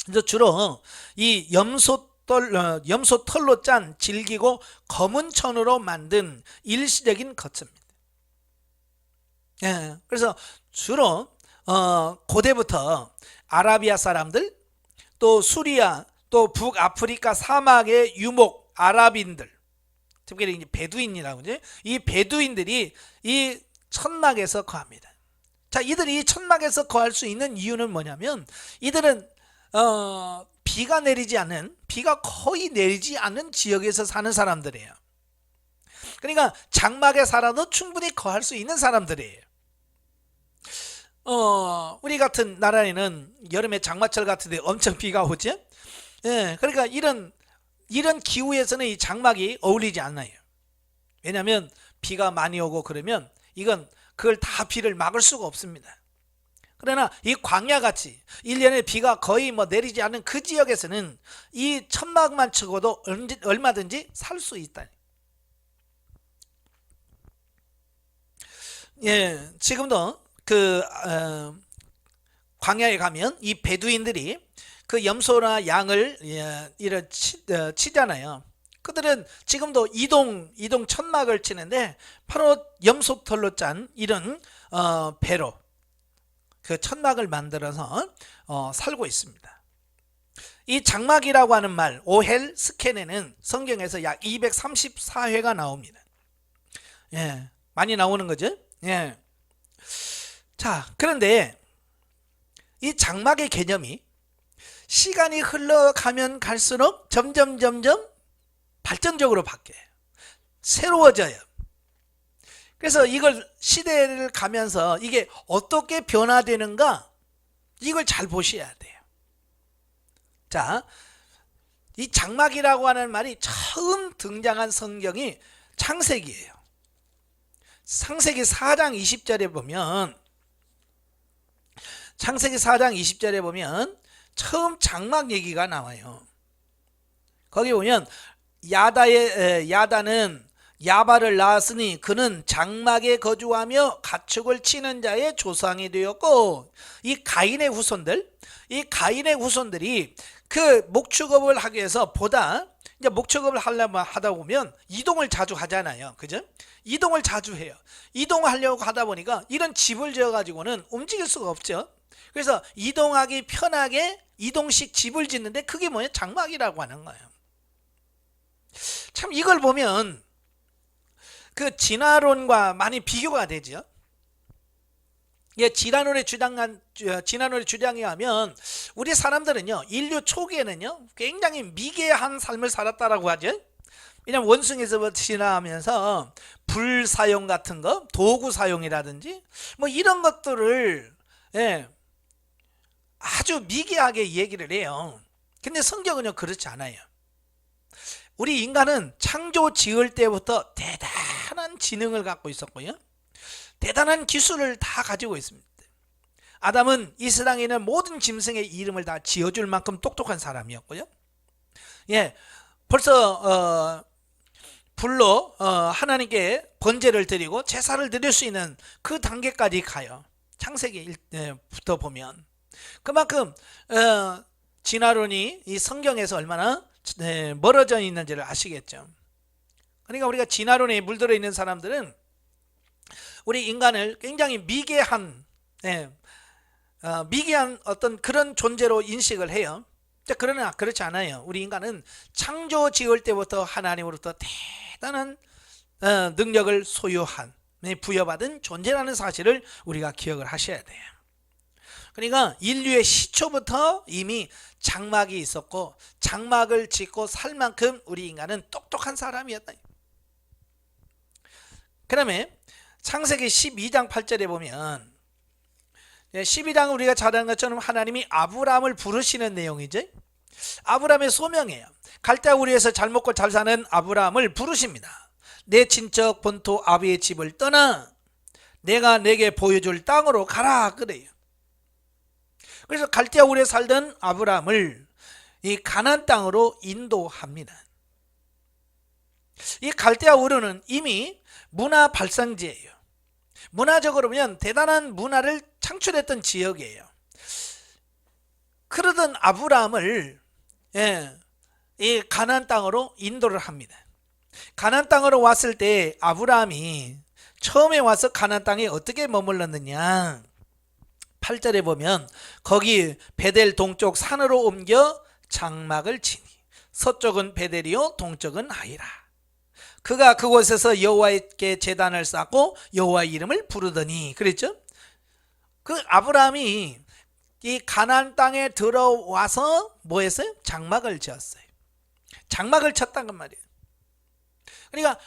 그래서 주로 이 염소 털로 짠 질기고 검은 천으로 만든 일시적인 거처입니다. 그래서 주로 고대부터 아라비아 사람들, 또 수리아, 또 북아프리카 사막의 유목 아랍인들, 특별히 이제 베두인이라고 하죠. 이 베두인들이 이 천막에서 거합니다. 자, 이들이 이 천막에서 거할 수 있는 이유는 뭐냐면 이들은 비가 거의 내리지 않는 지역에서 사는 사람들이에요. 그러니까 장막에 살아도 충분히 거할 수 있는 사람들이에요. 우리 같은 나라에는 여름에 장마철 같은데 엄청 비가 오죠. 그러니까 이런 기후에서는 이 장막이 어울리지 않아요. 왜냐하면 비가 많이 오고 그러면 그걸 다 비를 막을 수가 없습니다. 그러나 이 광야같이 1년에 비가 거의 내리지 않는 그 지역에서는 이 천막만 치고도 얼마든지 살 수 있다. 지금도 광야에 가면 이 베두인들이 그 염소나 양을 치잖아요. 그들은 지금도 이동 천막을 치는데 바로 염소털로 짠 이런 배로 그 천막을 만들어서 살고 있습니다. 이 장막이라고 하는 말 오헬 스케네는 성경에서 약 234회가 나옵니다. 많이 나오는 거죠. 자, 그런데 이 장막의 개념이 시간이 흘러가면 갈수록 점점 발전적으로 바뀌어요. 새로워져요. 그래서 이걸 시대를 가면서 이게 어떻게 변화되는가 이걸 잘 보셔야 돼요. 자, 이 장막이라고 하는 말이 처음 등장한 성경이 창세기예요. 창세기 4장 20절에 보면 처음 장막 얘기가 나와요. 거기 보면 야다는 야발을 낳았으니 그는 장막에 거주하며 가축을 치는 자의 조상이 되었고, 이 가인의 후손들이 그 목축업을 하기 위해서 이제 목축업을 하다 보면 이동을 자주 하잖아요. 그죠? 이동을 자주 해요. 이동하려고 하다 보니까 이런 집을 지어 가지고는 움직일 수가 없죠. 그래서 이동하기 편하게 이동식 집을 짓는데 그게 뭐예요? 장막이라고 하는 거예요. 참 이걸 보면 그 진화론과 많이 비교가 되죠. 진화론의 주장에 하면 우리 사람들은요, 인류 초기에는요 굉장히 미개한 삶을 살았다라고 하죠. 왜냐하면 원숭이에서부터 진화하면서 불 사용 같은 거, 도구 사용이라든지 이런 것들을 아주 미개하게 얘기를 해요. 근데 성경은요 그렇지 않아요. 우리 인간은 창조 지을 때부터 대단한 지능을 갖고 있었고요, 대단한 기술을 다 가지고 있습니다. 아담은 이 세상에 있는 모든 짐승의 이름을 다 지어줄 만큼 똑똑한 사람이었고요. 벌써 불로 하나님께 번제를 드리고 제사를 드릴 수 있는 그 단계까지 가요. 창세기부터 보면 그만큼 진화론이 이 성경에서 얼마나 멀어져 있는지를 아시겠죠. 그러니까 우리가 진화론에 물들어 있는 사람들은 우리 인간을 굉장히 미개한 어떤 그런 존재로 인식을 해요. 그러나 그렇지 않아요. 우리 인간은 창조 지을 때부터 하나님으로부터 대단한 능력을 소유한, 부여받은 존재라는 사실을 우리가 기억을 하셔야 돼요. 그러니까 인류의 시초부터 이미 장막이 있었고 장막을 짓고 살 만큼 우리 인간은 똑똑한 사람이었다. 그다음에 창세기 12장 8절에 보면 12장은 우리가 잘 아는 것처럼 하나님이 아브라함을 부르시는 내용이죠. 아브라함의 소명이에요. 갈대아 우리에서 잘 먹고 잘 사는 아브라함을 부르십니다. 내 친척 본토 아비의 집을 떠나 내가 내게 보여줄 땅으로 가라 그래요. 그래서 갈대아 우리에 살던 아브라함을 이 가나안 땅으로 인도합니다. 이 갈대아 우르는 이미 문화 발상지예요. 문화적으로 보면 대단한 문화를 창출했던 지역이에요. 그러던 아브라함을 이 가나안 땅으로 인도를 합니다. 가나안 땅으로 왔을 때 아브라함이 처음에 와서 가나안 땅에 어떻게 머물렀느냐, 8절에 보면 거기 베델 동쪽 산으로 옮겨 장막을 치니 서쪽은 베델이요 동쪽은 하이라. 그가 그곳에서 여호와께 제단을 쌓고 여호와의 이름을 부르더니 그랬죠. 그 아브라함이 이 가나안 땅에 들어와서 뭐 했어요? 장막을 지었어요. 장막을 쳤단 말이에요. 그러니까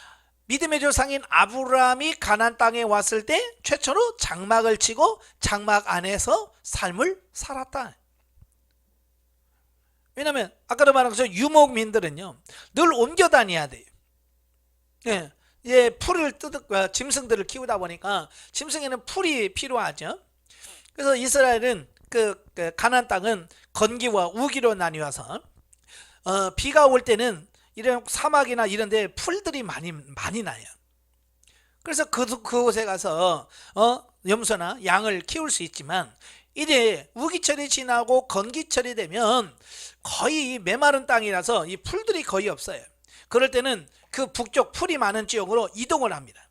믿음의 조상인 아브라함이 가나안 땅에 왔을 때 최초로 장막을 치고 장막 안에서 삶을 살았다. 왜냐하면 아까도 말한 것처럼 유목민들은요 늘 옮겨 다녀야 돼요. 풀을 짐승들을 키우다 보니까 짐승에는 풀이 필요하죠. 그래서 이스라엘은 그 가나안 땅은 건기와 우기로 나뉘어서 비가 올 때는 이런 사막이나 이런 데 풀들이 많이 나요. 그래서 그곳에 가서 염소나 양을 키울 수 있지만 이제 우기철이 지나고 건기철이 되면 거의 메마른 땅이라서 이 풀들이 거의 없어요. 그럴 때는 그 북쪽 풀이 많은 지역으로 이동을 합니다.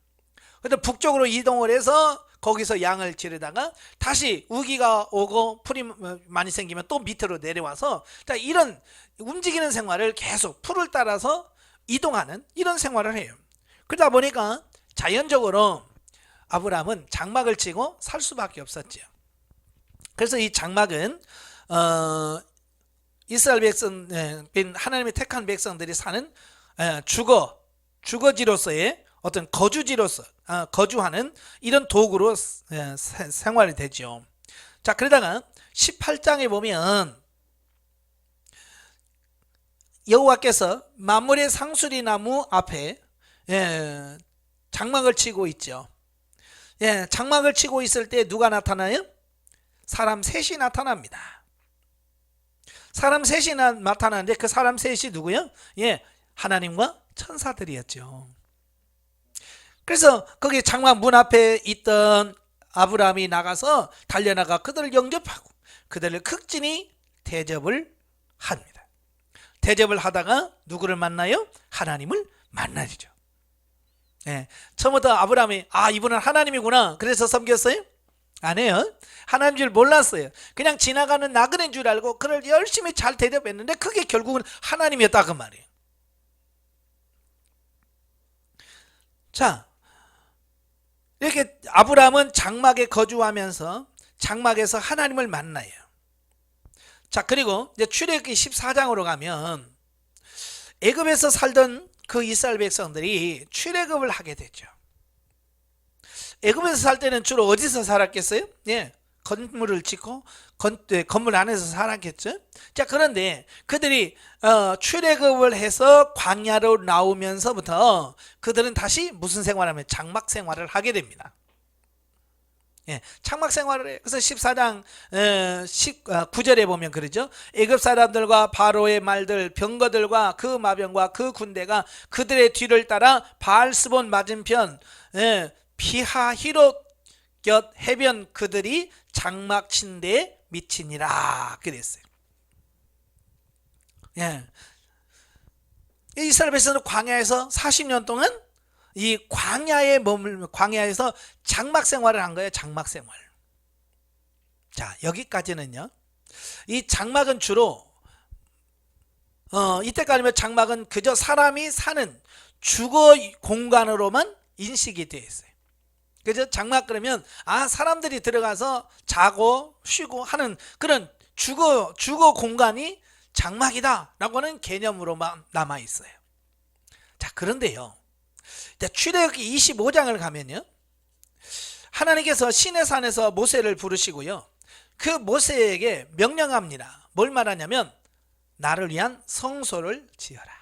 그래서 북쪽으로 이동을 해서 거기서 양을 기르다가 다시 우기가 오고 풀이 많이 생기면 또 밑으로 내려와서 이런 움직이는 생활을 계속 풀을 따라서 이동하는 이런 생활을 해요. 그러다 보니까 자연적으로 아브라함은 장막을 치고 살 수밖에 없었죠. 그래서 이 장막은 이스라엘 백성, 하나님의 택한 백성들이 사는 주거지로서의 어떤 거주지로서 거주하는 이런 도구로 생활이 되죠. 자, 그러다가 18장에 보면 여호와께서 만물의 상수리 나무 앞에 장막을 치고 있죠. 장막을 치고 있을 때 누가 나타나요? 사람 셋이 나타납니다. 사람 셋이 나타나는데 그 사람 셋이 누구요? 하나님과 천사들이었죠. 그래서 거기 장막 문 앞에 있던 아브라함이 나가서 달려나가 그들을 영접하고 그들을 극진히 대접을 합니다. 대접을 하다가 누구를 만나요? 하나님을 만나죠. 처음부터 아브라함이 이분은 하나님이구나 그래서 섬겼어요? 아니에요. 하나님인 줄 몰랐어요. 그냥 지나가는 나그네인 줄 알고 그를 열심히 잘 대접했는데 그게 결국은 하나님이었다 그 말이에요. 자, 이렇게 아브라함은 장막에 거주하면서 장막에서 하나님을 만나요. 자, 그리고 이제 출애굽기 14장으로 가면 애굽에서 살던 그 이스라엘 백성들이 출애굽을 하게 되죠. 애굽에서 살 때는 주로 어디서 살았겠어요? 건물을 짓고 건물 안에서 살았겠죠. 자, 그런데 그들이 출애굽을 해서 광야로 나오면서부터 그들은 다시 무슨 생활을 하면 장막 생활을 하게 됩니다. 장막 생활을 해요. 그래서 14장 19절에 보면 그러죠. 애굽 사람들과 바로의 말들 병거들과 그 마병과 그 군대가 그들의 뒤를 따라 바알스본 맞은편 피하히롯 곁 해변 그들이 장막 친 데에 미치니라 그랬어요. 이스라엘 백성은 광야에서 40년 동안 이 광야에서 장막 생활을 한 거예요. 장막 생활. 자, 여기까지는요. 이 장막은 주로 이때까지면 장막은 그저 사람이 사는 주거 공간으로만 인식이 되어 있어요. 그죠? 장막 그러면 사람들이 들어가서 자고 쉬고 하는 그런 주거 공간이 장막이다 라고 하는 개념으로만 남아 있어요. 자, 그런데요, 출애굽기 25장을 가면요, 하나님께서 시내산에서 모세를 부르시고요, 그 모세에게 명령합니다. 뭘 말하냐면 나를 위한 성소를 지어라.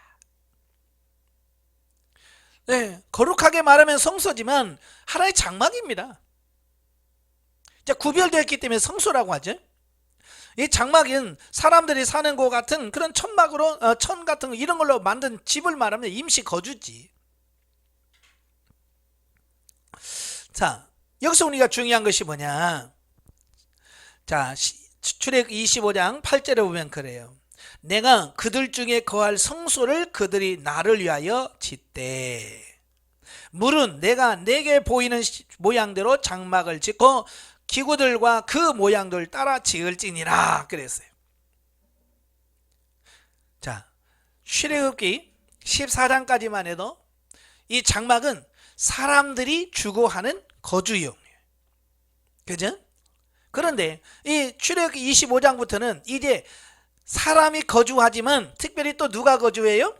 네, 거룩하게 말하면 성소지만 하나의 장막입니다. 이제 구별되었기 때문에 성소라고 하죠. 이 장막은 사람들이 사는 것 같은 그런 천막으로 천 같은 거 이런 걸로 만든 집을 말하면 임시 거주지. 자, 여기서 우리가 중요한 것이 뭐냐? 자, 출애굽기 25장 8절에 보면 그래요. 내가 그들 중에 거할 성소를 그들이 나를 위하여 짓되 물은 내가 내게 보이는 모양대로 장막을 짓고 기구들과 그 모양들 따라 지을지니라 그랬어요. 자, 출애굽기 14장까지만 해도 이 장막은 사람들이 주거하는 거주용이에요. 그죠? 그런데 이 출애굽기 25장부터는 이제 사람이 거주하지만 특별히 또 누가 거주해요?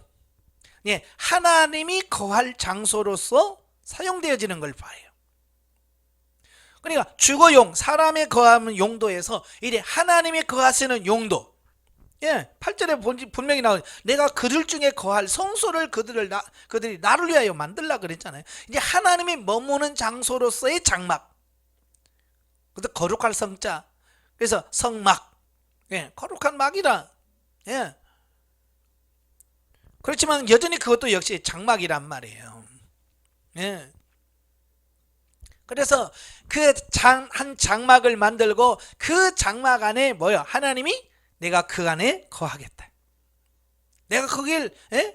예, 하나님이 거할 장소로서 사용되어지는 걸 봐요. 그러니까 주거용, 사람의 거하는 용도에서 이제 하나님이 거하시는 용도. 예, 8절에 분명히 나오죠. 내가 그들 중에 거할 성소를 그들이 나를 위하여 만들라 그랬잖아요. 이제 하나님이 머무는 장소로서의 장막. 그래서 거룩할 성자. 그래서 성막. 예, 거룩한 막이라. 예. 그렇지만 여전히 그것도 역시 장막이란 말이에요. 예. 그래서 그 한 장막을 만들고 그 장막 안에 뭐요? 하나님이 내가 그 안에 거하겠다. 내가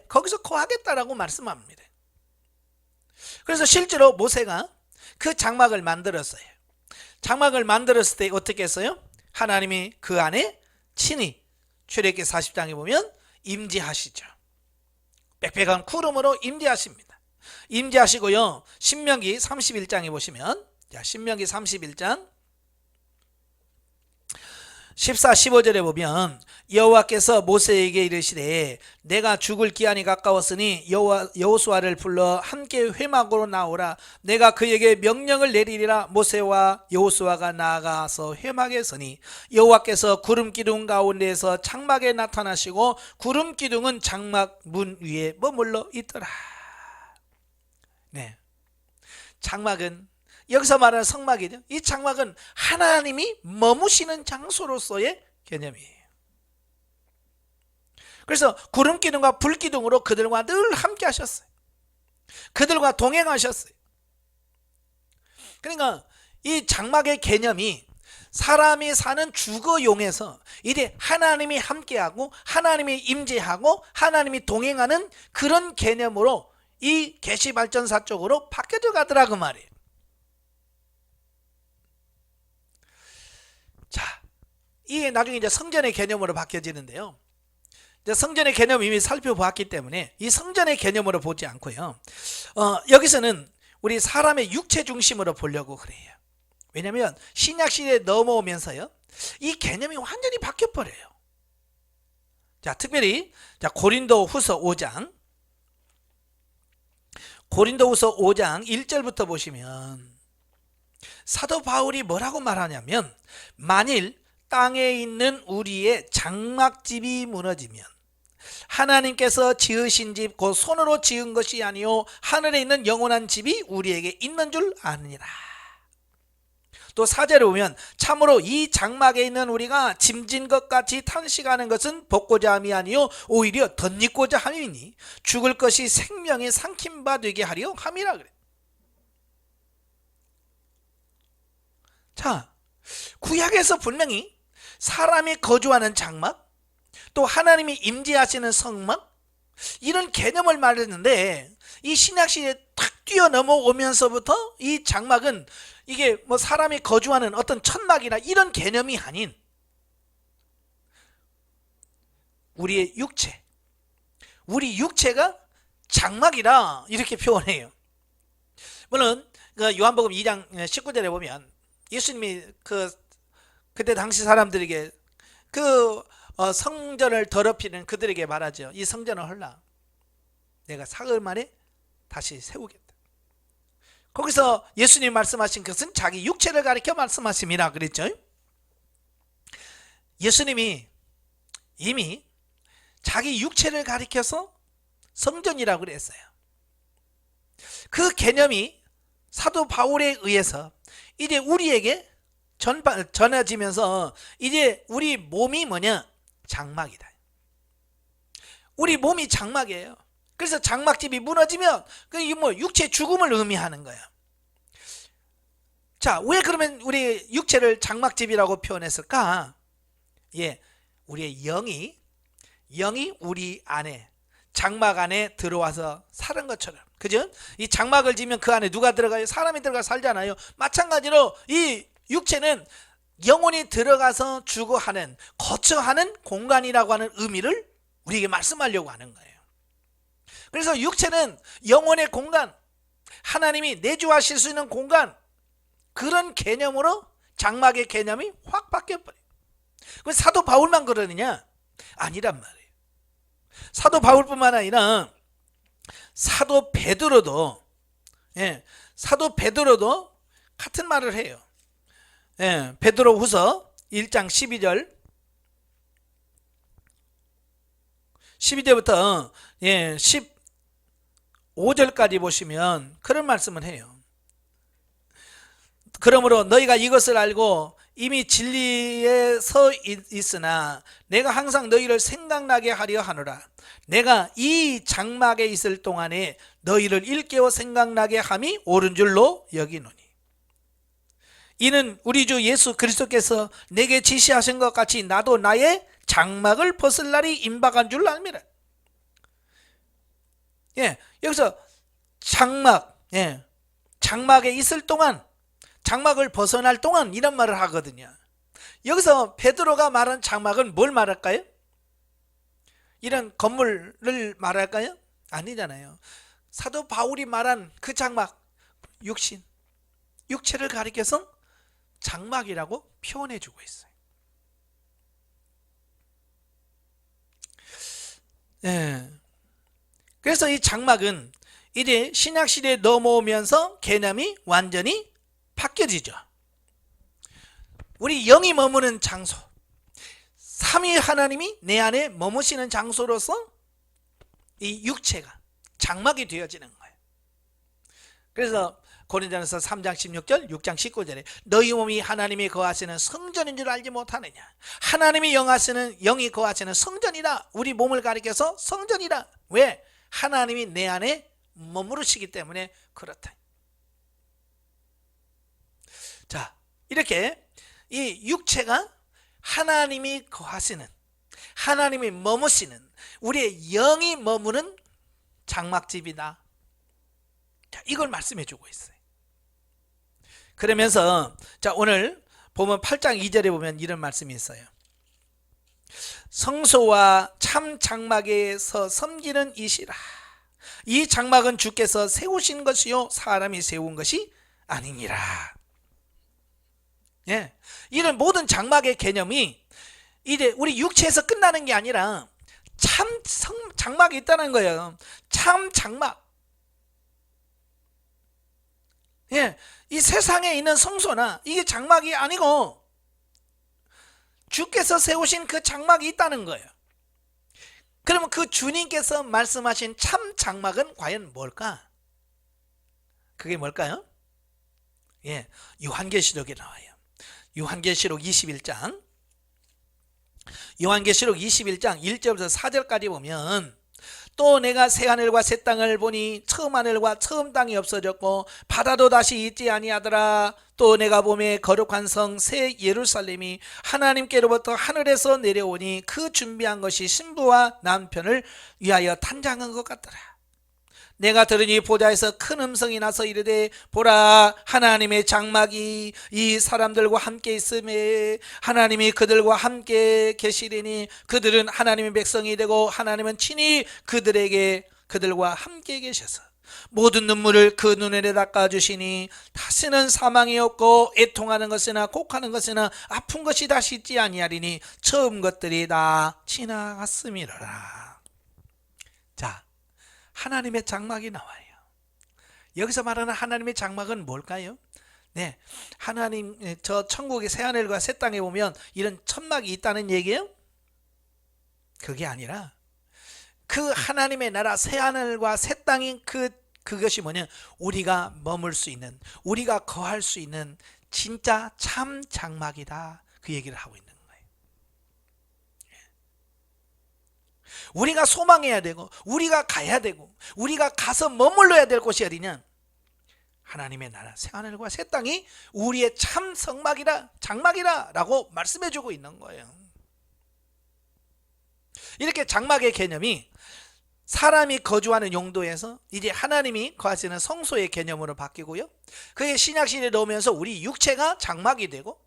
거기서 거하겠다라고 말씀합니다. 그래서 실제로 모세가 그 장막을 만들었어요. 장막을 만들었을 때 어떻게 했어요? 하나님이 그 안에 친히 출애굽기 40장에 보면 임재하시죠. 빽빽한 구름으로 임재하십니다. 임재하시고요, 신명기 31장에 보시면, 자, 신명기 31장 14, 15절에 보면 여호와께서 모세에게 이르시되 내가 죽을 기한이 가까웠으니 여호수아를 불러 함께 회막으로 나오라. 내가 그에게 명령을 내리리라. 모세와 여호수아가 나아가서 회막에 서니 여호와께서 구름 기둥 가운데에서 장막에 나타나시고 구름 기둥은 장막 문 위에 머물러 있더라. 네, 장막은 여기서 말하는 성막이죠. 이 장막은 하나님이 머무시는 장소로서의 개념이에요. 그래서 구름 기둥과 불 기둥으로 그들과 늘 함께 하셨어요. 그들과 동행하셨어요. 그러니까 이 장막의 개념이 사람이 사는 주거용에서 이제 하나님이 함께하고 하나님이 임재하고 하나님이 동행하는 그런 개념으로 이 계시발전사 쪽으로 바뀌어져 가더라 그 말이에요. 자, 이게 나중에 이제 성전의 개념으로 바뀌어지는데요. 이제 성전의 개념 이미 살펴보았기 때문에 이 성전의 개념으로 보지 않고요. 여기서는 우리 사람의 육체 중심으로 보려고 그래요. 왜냐하면 신약 시대에 넘어오면서요, 이 개념이 완전히 바뀌어버려요. 자, 특별히 자, 고린도후서 5장 1절부터 보시면 사도 바울이 뭐라고 말하냐면 만일 땅에 있는 우리의 장막집이 무너지면 하나님께서 지으신 집 곧 손으로 지은 것이 아니요 하늘에 있는 영원한 집이 우리에게 있는 줄 아느니라. 또 4절에 보면 참으로 이 장막에 있는 우리가 짐진 것 같이 탄식하는 것은 벗고자 함이 아니요 오히려 덧입고자 함이니 죽을 것이 생명의 삼킴바 되게 하려 함이라 그래. 자, 구약에서 분명히 사람이 거주하는 장막, 또 하나님이 임재하시는 성막, 이런 개념을 말했는데 이 신약시대에 탁 뛰어넘어오면서부터 이 장막은 이게 뭐 사람이 거주하는 어떤 천막이나 이런 개념이 아닌 우리의 육체, 우리 육체가 장막이라 이렇게 표현해요. 물론 그 요한복음 2장 19절에 보면 예수님이 그때 당시 사람들에게 성전을 더럽히는 그들에게 말하죠. 이 성전을 헐라. 내가 사흘 만에 다시 세우겠다. 거기서 예수님 말씀하신 것은 자기 육체를 가리켜 말씀하심이라 그랬죠. 예수님이 이미 자기 육체를 가리켜서 성전이라고 그랬어요. 그 개념이 사도 바울에 의해서 이제 우리에게 전해지면서 이제 우리 몸이 뭐냐? 장막이다. 우리 몸이 장막이에요. 그래서 장막집이 무너지면 그게 뭐 육체 죽음을 의미하는 거예요. 자, 왜 그러면 우리 육체를 장막집이라고 표현했을까? 예, 우리의 영이 우리 안에 장막 안에 들어와서 사는 것처럼, 그죠? 이 장막을 지면 그 안에 누가 들어가요? 사람이 들어가 살잖아요. 마찬가지로 이 육체는 영혼이 들어가서 주거하는, 거처하는 공간이라고 하는 의미를 우리에게 말씀하려고 하는 거예요. 그래서 육체는 영혼의 공간, 하나님이 내주하실 수 있는 공간, 그런 개념으로 장막의 개념이 확 바뀌어버려요. 그럼 사도 바울만 그러느냐? 아니란 말이에요. 사도 바울뿐만 아니라 사도 베드로도 같은 말을 해요. 베드로 후서 1장 12절부터 15절까지 보시면 그런 말씀을 해요. 그러므로 너희가 이것을 알고 이미 진리에 서 있으나 내가 항상 너희를 생각나게 하려 하노라. 내가 이 장막에 있을 동안에 너희를 일깨워 생각나게 함이 옳은 줄로 여기노니, 이는 우리 주 예수 그리스도께서 내게 지시하신 것 같이 나도 나의 장막을 벗을 날이 임박한 줄 압니다. 여기서 장막에 있을 동안, 장막을 벗어날 동안 이런 말을 하거든요. 여기서 베드로가 말한 장막은 뭘 말할까요? 이런 건물을 말할까요? 아니잖아요. 사도 바울이 말한 그 장막, 육체를 가리켜서 장막이라고 표현해 주고 있어요. 그래서 이 장막은 이제 신약시대에 넘어오면서 개념이 완전히 바뀌어지죠. 우리 영이 머무는 장소, 삼위 하나님이 내 안에 머무시는 장소로서 이 육체가 장막이 되어지는 거예요. 그래서 고린도전서 3장 16절, 6장 19절에 너희 몸이 하나님이 거하시는 성전인 줄 알지 못하느냐. 하나님이 영이 거하시는 성전이라. 우리 몸을 가리켜서 성전이라. 왜? 하나님이 내 안에 머무르시기 때문에 그렇다. 자, 이렇게 이 육체가 하나님이 거하시는, 하나님이 머무시는, 우리의 영이 머무는 장막집이다. 자, 이걸 말씀해 주고 있어요. 그러면서 자, 오늘 보면 8장 2절에 보면 이런 말씀이 있어요. 성소와 참 장막에서 섬기는 이시라. 이 장막은 주께서 세우신 것이요 사람이 세운 것이 아니니라. 이런 모든 장막의 개념이 이제 우리 육체에서 끝나는 게 아니라 참 장막이 있다는 거예요. 참 장막. 이 세상에 있는 성소나 이게 장막이 아니고 주께서 세우신 그 장막이 있다는 거예요. 그러면 그 주님께서 말씀하신 참 장막은 과연 뭘까? 그게 뭘까요? 요한계시록에 나와요. 요한계시록 21장 1절부터 4절까지 보면, 또 내가 새 하늘과 새 땅을 보니 처음 하늘과 처음 땅이 없어졌고 바다도 다시 있지 아니하더라. 또 내가 보매 거룩한 성 새 예루살렘이 하나님께로부터 하늘에서 내려오니 그 준비한 것이 신부와 남편을 위하여 탄장한 것 같더라. 내가 들으니 보좌에서 큰 음성이 나서 이르되 보라, 하나님의 장막이 이 사람들과 함께 있음에 하나님이 그들과 함께 계시리니 그들은 하나님의 백성이 되고 하나님은 친히 그들과 함께 계셔서 모든 눈물을 그 눈에 닦아주시니 다시는 사망이 없고 애통하는 것이나 곡하는 것이나 아픈 것이 다시 있지 아니하리니 처음 것들이 다 지나갔음이로라. 자, 하나님의 장막이 나와요. 여기서 말하는 하나님의 장막은 뭘까요? 네, 하나님 저 천국의 새하늘과 새 땅에 보면 이런 천막이 있다는 얘기예요? 그게 아니라 그 하나님의 나라 새하늘과 새 땅인 그것이 뭐냐? 우리가 머물 수 있는, 우리가 거할 수 있는 진짜 참 장막이다. 그 얘기를 하고 있는 거예요. 우리가 소망해야 되고, 우리가 가야 되고, 우리가 가서 머물러야 될 곳이 어디냐? 하나님의 나라 새하늘과 새 땅이 우리의 참 성막이라, 장막이라 라고 말씀해 주고 있는 거예요. 이렇게 장막의 개념이 사람이 거주하는 용도에서 이제 하나님이 거하시는 성소의 개념으로 바뀌고요, 그게 신약시대에 넣으면서 우리 육체가 장막이 되고,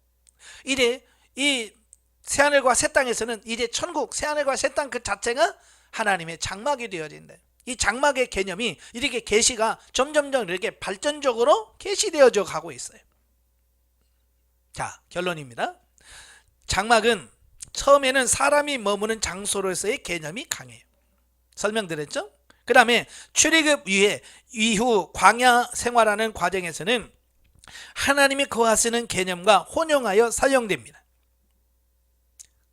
이제 이 새하늘과 새 땅에서는 이제 천국 새하늘과 새 땅 그 자체가 하나님의 장막이 되어진다. 이 장막의 개념이 이렇게 계시가 점점점 이렇게 발전적으로 계시되어져 가고 있어요. 자, 결론입니다. 장막은 처음에는 사람이 머무는 장소로서의 개념이 강해요. 설명드렸죠? 그 다음에 출애굽 이후 광야 생활하는 과정에서는 하나님이 거하시는 개념과 혼용하여 사용됩니다.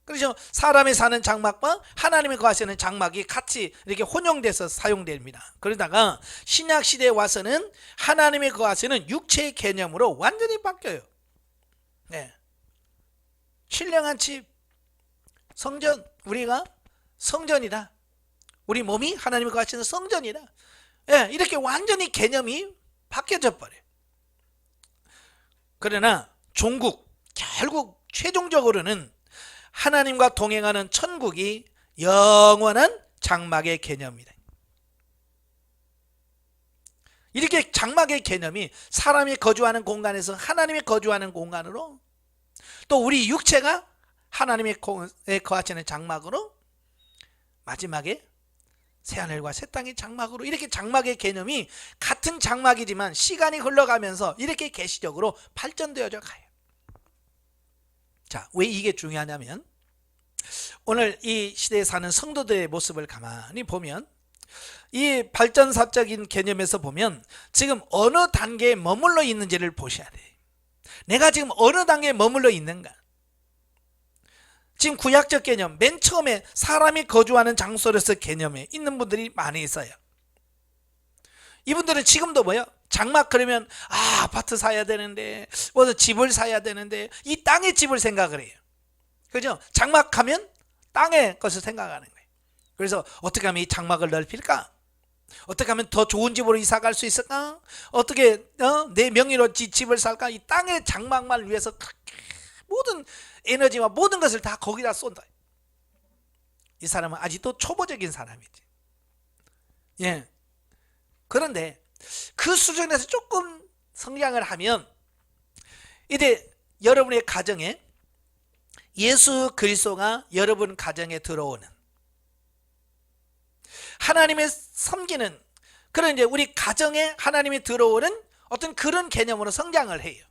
그래서 사람이 사는 장막과 하나님이 거하시는 장막이 같이 이렇게 혼용돼서 사용됩니다. 그러다가 신약시대에 와서는 하나님이 거하시는 육체의 개념으로 완전히 바뀌어요. 네. 신령한 집, 성전, 우리가 성전이다. 우리 몸이 하나님이 거하시는 성전이다. 예, 이렇게 완전히 개념이 바뀌어져 버려요. 그러나 결국 최종적으로는 하나님과 동행하는 천국이 영원한 장막의 개념이다. 이렇게 장막의 개념이 사람이 거주하는 공간에서 하나님이 거주하는 공간으로, 또 우리 육체가 하나님의 거하시는 장막으로, 마지막에 새하늘과 새 땅의 장막으로, 이렇게 장막의 개념이 같은 장막이지만 시간이 흘러가면서 이렇게 계시적으로 발전되어져 가요. 자, 왜 이게 중요하냐면 오늘 이 시대에 사는 성도들의 모습을 가만히 보면 이 발전사적인 개념에서 보면 지금 어느 단계에 머물러 있는지를 보셔야 돼요. 내가 지금 어느 단계에 머물러 있는가? 지금 구약적 개념, 맨 처음에 사람이 거주하는 장소로서 개념에 있는 분들이 많이 있어요. 이분들은 지금도 뭐요? 장막 그러면 아파트 사야 되는데, 뭐 집을 사야 되는데, 이 땅의 집을 생각을 해요. 그죠? 장막하면 땅의 것을 생각하는 거예요. 그래서 어떻게 하면 이 장막을 넓힐까? 어떻게 하면 더 좋은 집으로 이사 갈 수 있을까? 어떻게 내 명의로 집을 살까? 이 땅의 장막만 위해서 모든 에너지와 모든 것을 다 거기다 쏜다. 이 사람은 아직도 초보적인 사람이지. 예. 그런데 그 수준에서 조금 성장을 하면 이제 여러분의 가정에 예수 그리스도가 여러분 가정에 들어오는, 하나님의 섬기는 그런 이제 우리 가정에 하나님이 들어오는 어떤 그런 개념으로 성장을 해요.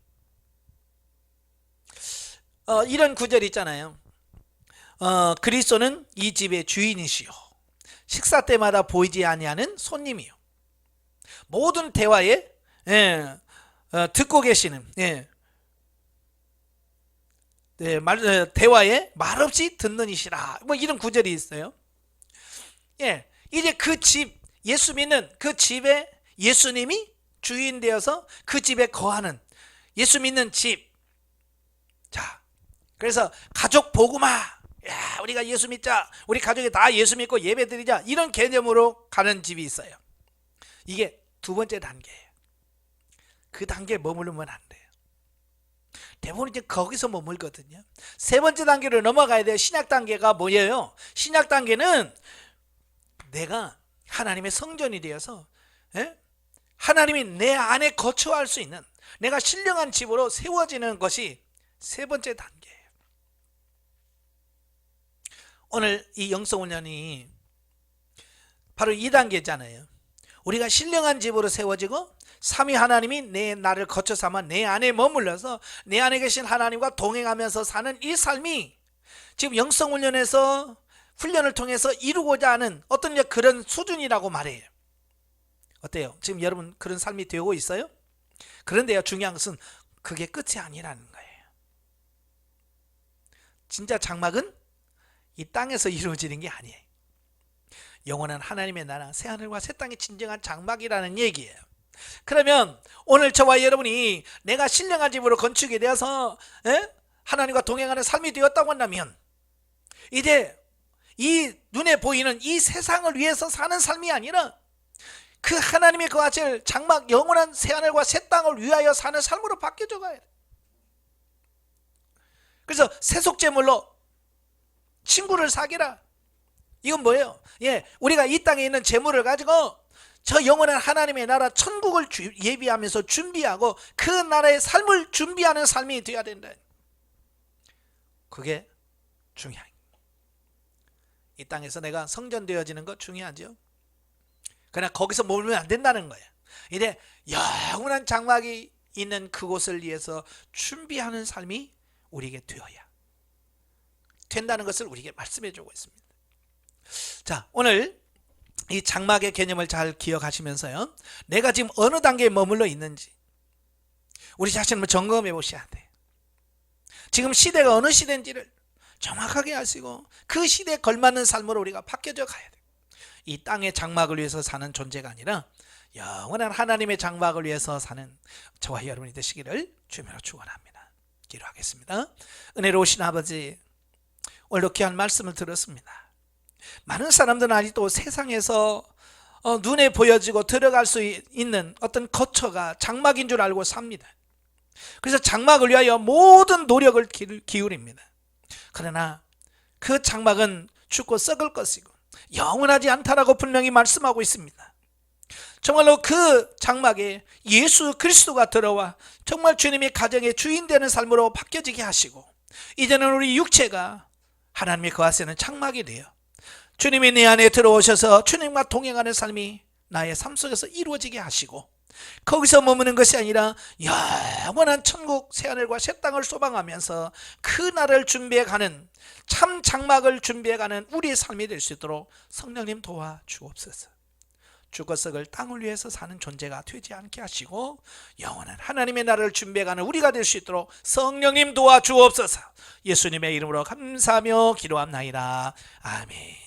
이런 구절이 있잖아요. 그리스도는 이 집의 주인이시요 식사 때마다 보이지 아니하는 손님이요. 모든 대화에 듣고 계시는, 대화에 말없이 듣는 이시라. 뭐 이런 구절이 있어요. 예, 이제 그 집, 예수 믿는 그 집에 예수님이 주인 되어서 그 집에 거하는 예수 믿는 집. 자, 그래서 가족 복음화, 야, 우리가 예수 믿자, 우리 가족이 다 예수 믿고 예배 드리자, 이런 개념으로 가는 집이 있어요. 이게 두 번째 단계예요. 그 단계에 머무르면 안 돼요. 대부분 이제 거기서 머물거든요. 세 번째 단계로 넘어가야 돼요. 신약 단계가 뭐예요? 신약 단계는 내가 하나님의 성전이 되어서 하나님이 내 안에 거처할 수 있는, 내가 신령한 집으로 세워지는 것이 세 번째 단계예요. 오늘 이 영성훈련이 바로 이 단계잖아요. 우리가 신령한 집으로 세워지고 삼위 하나님이 나를 거처 삼아 내 안에 머물러서 내 안에 계신 하나님과 동행하면서 사는 이 삶이 지금 영성훈련에서 훈련을 통해서 이루고자 하는 어떤 그런 수준이라고 말해요. 어때요? 지금 여러분 그런 삶이 되고 있어요? 그런데요, 중요한 것은 그게 끝이 아니라는 거예요. 진짜 장막은 이 땅에서 이루어지는 게 아니에요. 영원한 하나님의 나라, 새하늘과 새 땅이 진정한 장막이라는 얘기예요. 그러면 오늘 저와 여러분이 내가 신령한 집으로 건축이 되어서 하나님과 동행하는 삶이 되었다고 한다면, 이제 이 눈에 보이는 이 세상을 위해서 사는 삶이 아니라 그 하나님의 거하실 장막 영원한 새하늘과 새 땅을 위하여 사는 삶으로 바뀌어져 가야 돼. 그래서 세속재물로 친구를 사귀라. 이건 뭐예요? 우리가 이 땅에 있는 재물을 가지고 저 영원한 하나님의 나라 천국을 예비하면서 준비하고 그 나라의 삶을 준비하는 삶이 되어야 된다. 그게 중요해요. 이 땅에서 내가 성전되어지는 거 중요하죠. 그러나 거기서 머물면 안 된다는 거예요. 이제 영원한 장막이 있는 그곳을 위해서 준비하는 삶이 우리에게 되어야 된다는 것을 우리에게 말씀해 주고 있습니다. 자, 오늘 이 장막의 개념을 잘 기억하시면서요, 내가 지금 어느 단계에 머물러 있는지 우리 자신을 점검해 보셔야 돼. 지금 시대가 어느 시대인지를 정확하게 아시고 그 시대에 걸맞는 삶으로 우리가 바뀌어져 가야 돼. 이 땅의 장막을 위해서 사는 존재가 아니라 영원한 하나님의 장막을 위해서 사는 저와 여러분이 되시기를 주님으로 축원합니다. 기도하겠습니다. 은혜로우신 아버지, 오늘도 귀한 말씀을 들었습니다. 많은 사람들은 아직도 세상에서 눈에 보여지고 들어갈 수 있는 어떤 거처가 장막인 줄 알고 삽니다. 그래서 장막을 위하여 모든 노력을 기울입니다. 그러나 그 장막은 죽고 썩을 것이고 영원하지 않다라고 분명히 말씀하고 있습니다. 정말로 그 장막에 예수 그리스도가 들어와 정말 주님의 가정의 주인 되는 삶으로 바뀌어지게 하시고, 이제는 우리 육체가 하나님의 거하시는 장막이 되어 주님이 내 안에 들어오셔서 주님과 동행하는 삶이 나의 삶 속에서 이루어지게 하시고, 거기서 머무는 것이 아니라 영원한 천국 새하늘과 새 땅을 소망하면서 그 날을 준비해가는 참 장막을 준비해가는 우리의 삶이 될 수 있도록 성령님 도와주옵소서. 죽어 썩을 땅을 위해서 사는 존재가 되지 않게 하시고 영원한 하나님의 나라를 준비해가는 우리가 될 수 있도록 성령님 도와주옵소서. 예수님의 이름으로 감사하며 기도합나이다. 아멘.